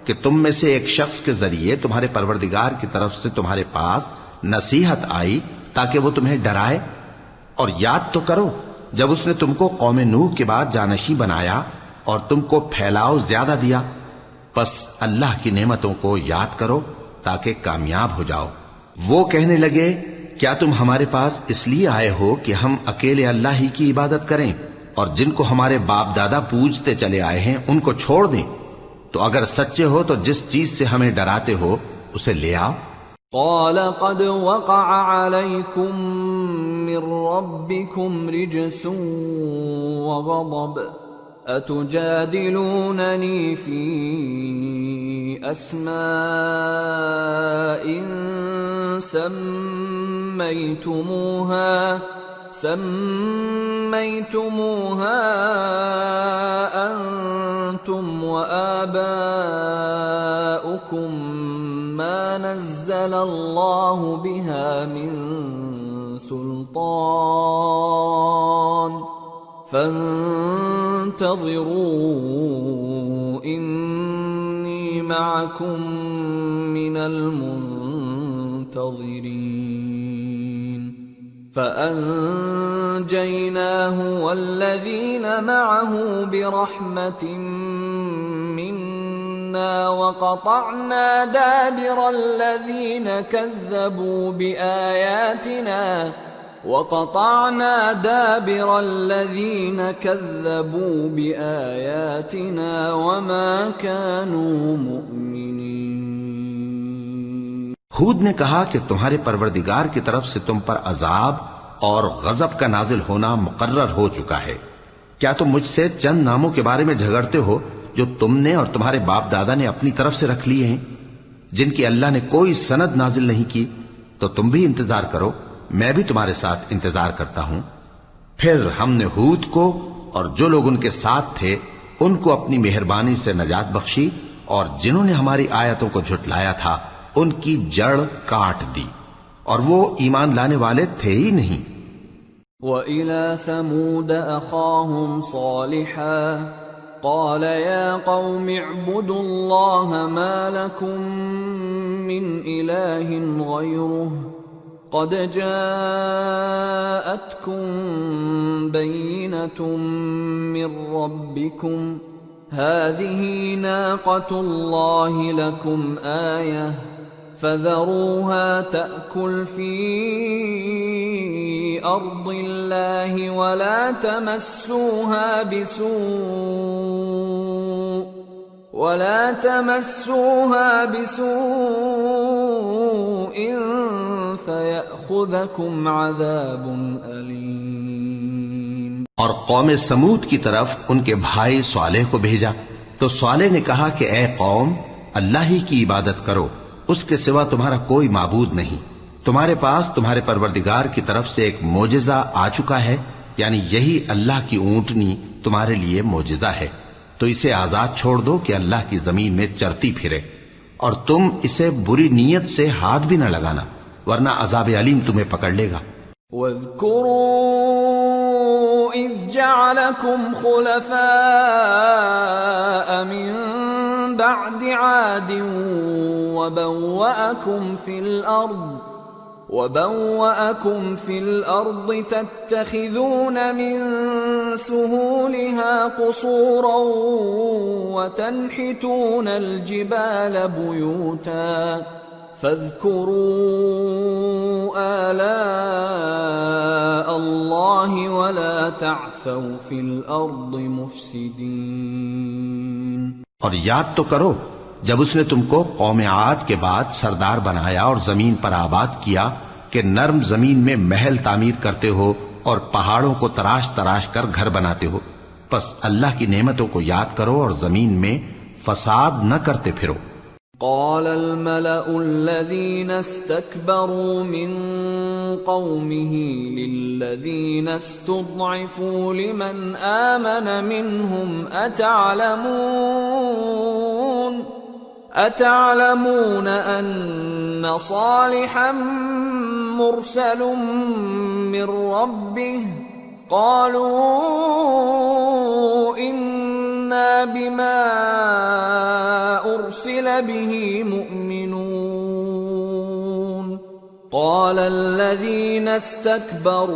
کہ تم میں سے ایک شخص کے ذریعے تمہارے پروردگار کی طرف سے تمہارے پاس نصیحت آئی تاکہ وہ تمہیں ڈرائے؟ اور یاد تو کرو جب اس نے تم کو قوم نوح کے بعد جانشین بنایا اور تم کو پھیلاؤ زیادہ دیا. پس اللہ کی نعمتوں کو یاد کرو تاکہ کامیاب ہو جاؤ. وہ کہنے لگے کیا تم ہمارے پاس اس لیے آئے ہو کہ ہم اکیلے اللہ ہی کی عبادت کریں اور جن کو ہمارے باپ دادا پوجتے چلے آئے ہیں ان کو چھوڑ دیں؟ تو اگر سچے ہو تو جس چیز سے ہمیں ڈراتے ہو اسے لے آؤ. قال قد وقع عليكم من ربكم رجس وغضب أتجادلونني في أسماء سميتموها أنتم وآباؤكم ما نزل الله بها من سلطان فانتظروا إني معكم من المنتظرين. فأنجيناه والذين معه برحمة منا وقطعنا دابر الذين كذبوا بآياتنا وما كانوا مؤمنين. ہود نے کہا کہ تمہارے پروردگار کی طرف سے تم پر عذاب اور غضب کا نازل ہونا مقرر ہو چکا ہے. کیا تم مجھ سے چند ناموں کے بارے میں جھگڑتے ہو جو تم نے اور تمہارے باپ دادا نے اپنی طرف سے رکھ لیے ہیں؟ جن کی اللہ نے کوئی سند نازل نہیں کی، تو تم بھی انتظار کرو، میں بھی تمہارے ساتھ انتظار کرتا ہوں۔ پھر ہم نے ہود کو اور جو لوگ ان کے ساتھ تھے ان کو اپنی مہربانی سے نجات بخشی، اور جنہوں نے ہماری آیتوں کو جھٹلایا تھا ان کی جڑ کاٹ دی، اور وہ ایمان لانے والے تھے ہی نہیں۔ وَإِلَى ثَمُودَ أَخَاهُمْ صَالِحًا قَالَ يَا قَوْمِ اعْبُدُوا اللَّهَ مَا لَكُمْ مِنْ إِلَٰهٍ غَيْرُهُ قَدْ جَاءَتْكُمْ بَيِّنَةٌ مِّن رَّبِّكُمْ هَٰذِهِ نَاقَةُ اللَّهِ لَكُمْ آيَةً فَذَرُوهَا تَأْكُلْ فِي أَرْضِ اللَّهِ وَلَا تَمَسُّوهَا بِسُوءٍ فَيَأْخُذَكُمْ عَذَابٌ أَلِيمٌ۔ اور قوم سمود کی طرف ان کے بھائی صالح کو بھیجا تو صالح نے کہا کہ اے قوم، اللہ ہی کی عبادت کرو، اس کے سوا تمہارا کوئی معبود نہیں۔ تمہارے پاس تمہارے پروردگار کی طرف سے ایک معجزہ آ چکا ہے، یعنی یہی اللہ کی اونٹنی تمہارے لیے معجزہ ہے، تو اسے آزاد چھوڑ دو کہ اللہ کی زمین میں چرتی پھرے، اور تم اسے بری نیت سے ہاتھ بھی نہ لگانا، ورنہ عذاب علیم تمہیں پکڑ لے گا۔ وَاذْكُرُوا إِذْ جَعَلَكُمْ خُلَفَاءَ مِن بَعْدِ عَادٍ وَبَوَّأَكُمْ فِي الْأَرْضِ تَتَّخِذُونَ مِن سُهُولِهَا قُصُورًا وَتَنْحِتُونَ الْجِبَالَ بُيُوتًا فَاذْكُرُوا آلَاءَ اللَّهِ وَلَا تَعْثَوْا فِي الْأَرْضِ مُفْسِدِينَ۔ اور یاد تو کرو جب اس نے تم کو قوم عاد کے بعد سردار بنایا اور زمین پر آباد کیا کہ نرم زمین میں محل تعمیر کرتے ہو اور پہاڑوں کو تراش تراش کر گھر بناتے ہو، پس اللہ کی نعمتوں کو یاد کرو اور زمین میں فساد نہ کرتے پھرو۔ قال الملأ الذين استكبروا من قومه للذين استضعفوا لمن آمن منهم أتعلمون أن صالحا مرسل من ربه قالوا إنا بما أرسل به مؤمنون قال الذين استكبروا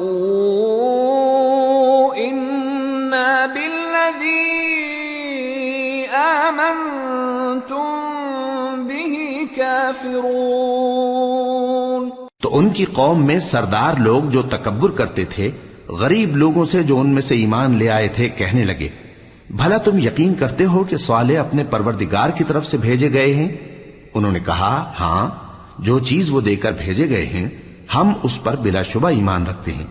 إنا بالذي آمنتم به كافرون۔ تو ان کی قوم میں سردار لوگ جو تکبر کرتے تھے غریب لوگوں سے جو ان میں سے ایمان لے آئے تھے کہنے لگے، بھلا تم یقین کرتے ہو کہ صالح اپنے پروردگار کی طرف سے بھیجے گئے ہیں؟ انہوں نے کہا ہاں، جو چیز وہ دے کر بھیجے گئے ہیں ہم اس پر بلا شبہ ایمان رکھتے ہیں۔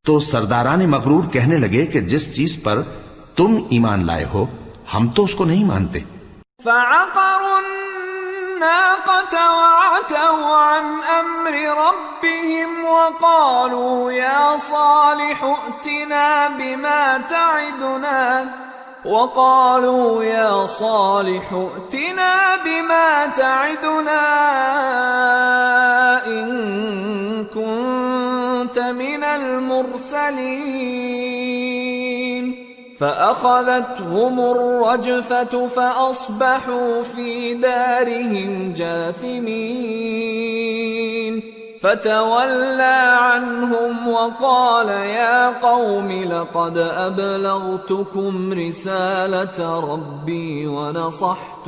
تو سرداران مغرور کہنے لگے کہ جس چیز پر تم ایمان لائے ہو ہم تو اس کو نہیں مانتے۔ فعقروا الناقة وعتوا عن أمر ربهم وقالوا يا صالح ائتنا بما تعدنا إن كنت من المرسلين فأخذتهم الرجفة فأصبحوا في دارهم جاثمين فتولى عنهم وقال يا قوم لقد أبلغتكم رسالة ربي ونصحت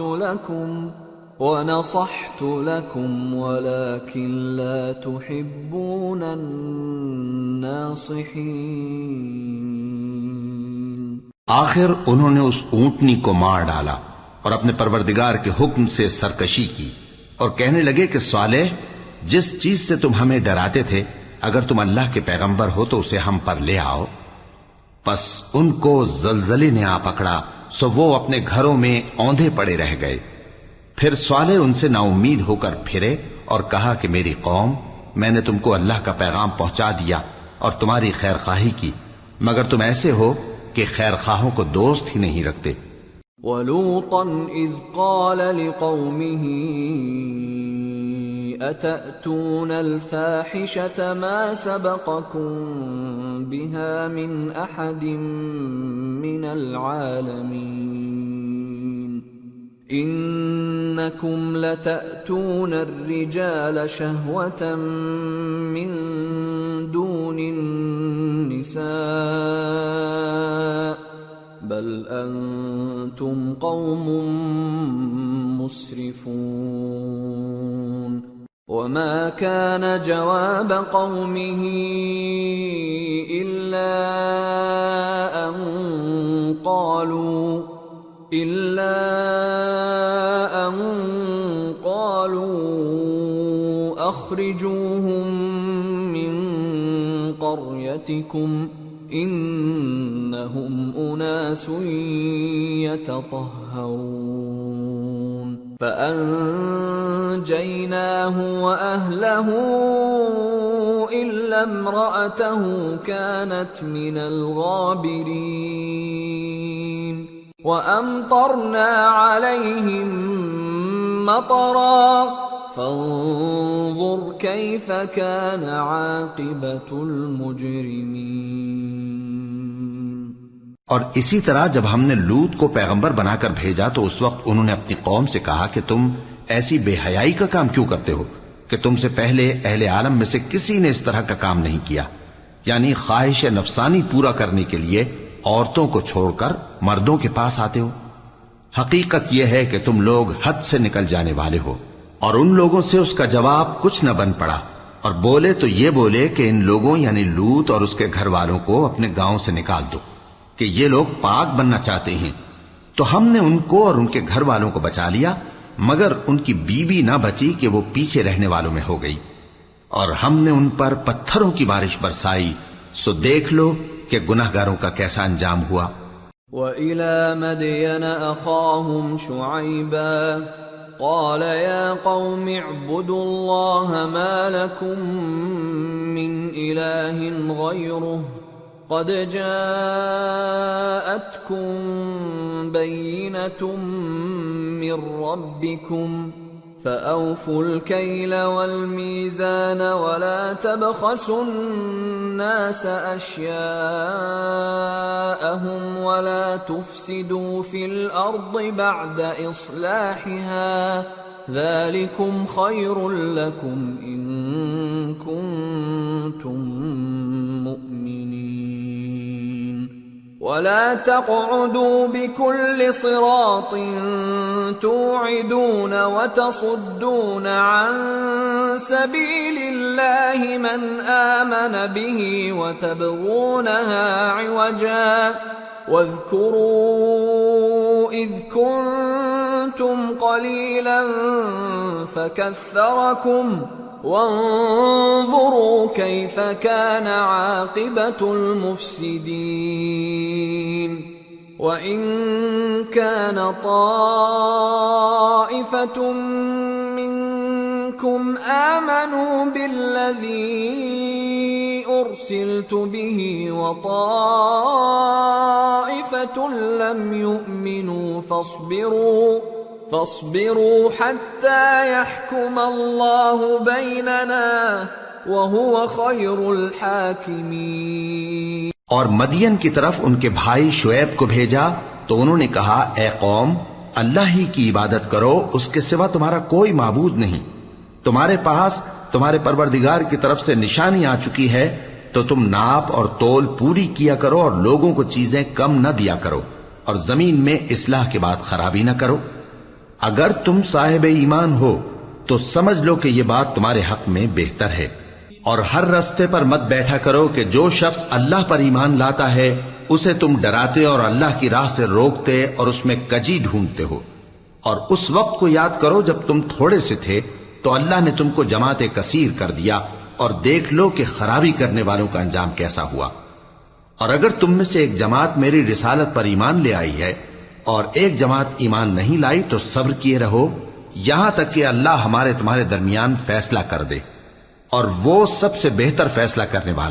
لكم ولكن لا تحبون الناصحين۔ آخر انہوں نے اس اونٹنی کو مار ڈالا اور اپنے پروردگار کے حکم سے سرکشی کی اور کہنے لگے کہ صالح، جس چیز سے تم ہمیں ڈراتے تھے اگر تم اللہ کے پیغمبر ہو تو اسے ہم پر لے آؤ۔ پس ان کو زلزلے نے آ پکڑا، سو وہ اپنے گھروں میں اوندھے پڑے رہ گئے۔ پھر صالح ان سے نا امید ہو کر پھرے اور کہا کہ میری قوم، میں نے تم کو اللہ کا پیغام پہنچا دیا اور تمہاری خیر خواہی کی، مگر تم ایسے ہو کہ خیر خواہوں کو دوست ہی نہیں رکھتے۔ وَلُوطًا إِذْ قَالَ لِقَوْمِهِ أَتَأْتُونَ الْفَاحِشَةَ مَا سَبَقَكُم بِهَا مِنْ أَحَدٍ مِّنَ الْعَالَمِينَ إِنَّكُمْ لَتَأْتُونَ الرِّجَالَ شَهْوَةً مِّن دُونِ النِّسَاءِ بل أنتم قوم مسرفون وما كان جواب قومه إلا أن قالوا أخرجوهم من قريتكم إنهم أناس يتطهرون فأنجيناه وأهله إلا امرأته كانت من الغابرين وأمطرنا عليهم مطرا فانظر كيف كان عاقبة المجرمين۔ اور اسی طرح جب ہم نے لوط کو پیغمبر بنا کر بھیجا تو اس وقت انہوں نے اپنی قوم سے کہا کہ تم ایسی بے حیائی کا کام کیوں کرتے ہو کہ تم سے پہلے اہل عالم میں سے کسی نے اس طرح کا کام نہیں کیا، یعنی خواہش نفسانی پورا کرنے کے لیے عورتوں کو چھوڑ کر مردوں کے پاس آتے ہو۔ حقیقت یہ ہے کہ تم لوگ حد سے نکل جانے والے ہو۔ اور ان لوگوں سے اس کا جواب کچھ نہ بن پڑا، اور بولے تو یہ بولے کہ ان لوگوں یعنی لوط اور اس کے گھر والوں کو اپنے گاؤں سے نکال دو کہ یہ لوگ پاک بننا چاہتے ہیں۔ تو ہم نے ان کو اور ان کے گھر والوں کو بچا لیا، مگر ان کی بیوی نہ بچی کہ وہ پیچھے رہنے والوں میں ہو گئی، اور ہم نے ان پر پتھروں کی بارش برسائی، سو دیکھ لو کہ گناہگاروں کا کیسا انجام ہوا۔ وَإِلَى مَدْيَنَ أَخَاهُمْ شُعَيْبًا قال يا قوم اعبدوا الله ما لكم من إله غيره قد جاءتكم بينة من ربكم فأوفوا الكيل والميزان ولا تبخسوا الناس أشياءهم ولا تفسدوا في الأرض بعد إصلاحها ذلكم خير لكم إن كنتم مؤمنين ولا تقعدوا بكل صراط توعدون وتصدون عن سبيل الله من آمن به وتبغونها عوجا واذكروا إذ كنتم قليلا فكثركم وانظروا كيف كان عاقبة المفسدين وإن كان طائفة منكم آمنوا بالذي أرسلت به وطائفة لم يؤمنوا فاصبروا حتى يحكم الله بيننا وهو خير الحاكمين۔ اور مدین کی طرف ان کے بھائی شعیب کو بھیجا تو انہوں نے کہا اے قوم اللہ ہی کی عبادت کرو، اس کے سوا تمہارا کوئی معبود نہیں، تمہارے پاس تمہارے پروردگار کی طرف سے نشانی آ چکی ہے تو تم ناپ اور تول پوری کیا کرو اور لوگوں کو چیزیں کم نہ دیا کرو اور زمین میں اصلاح کے بعد خرابی نہ کرو۔ اگر تم صاحب ایمان ہو تو سمجھ لو کہ یہ بات تمہارے حق میں بہتر ہے، اور ہر رستے پر مت بیٹھا کرو کہ جو شخص اللہ پر ایمان لاتا ہے اسے تم ڈراتے اور اللہ کی راہ سے روکتے اور اس میں کجی ڈھونڈتے ہو۔ اور اس وقت کو یاد کرو جب تم تھوڑے سے تھے تو اللہ نے تم کو جماعت کثیر کر دیا، اور دیکھ لو کہ خرابی کرنے والوں کا انجام کیسا ہوا۔ اور اگر تم میں سے ایک جماعت میری رسالت پر ایمان لے آئی ہے اور ایک جماعت ایمان نہیں لائی تو صبر کیے رہو یہاں تک کہ اللہ ہمارے تمہارے درمیان فیصلہ کر دے، اور وہ سب سے بہتر فیصلہ کرنے والا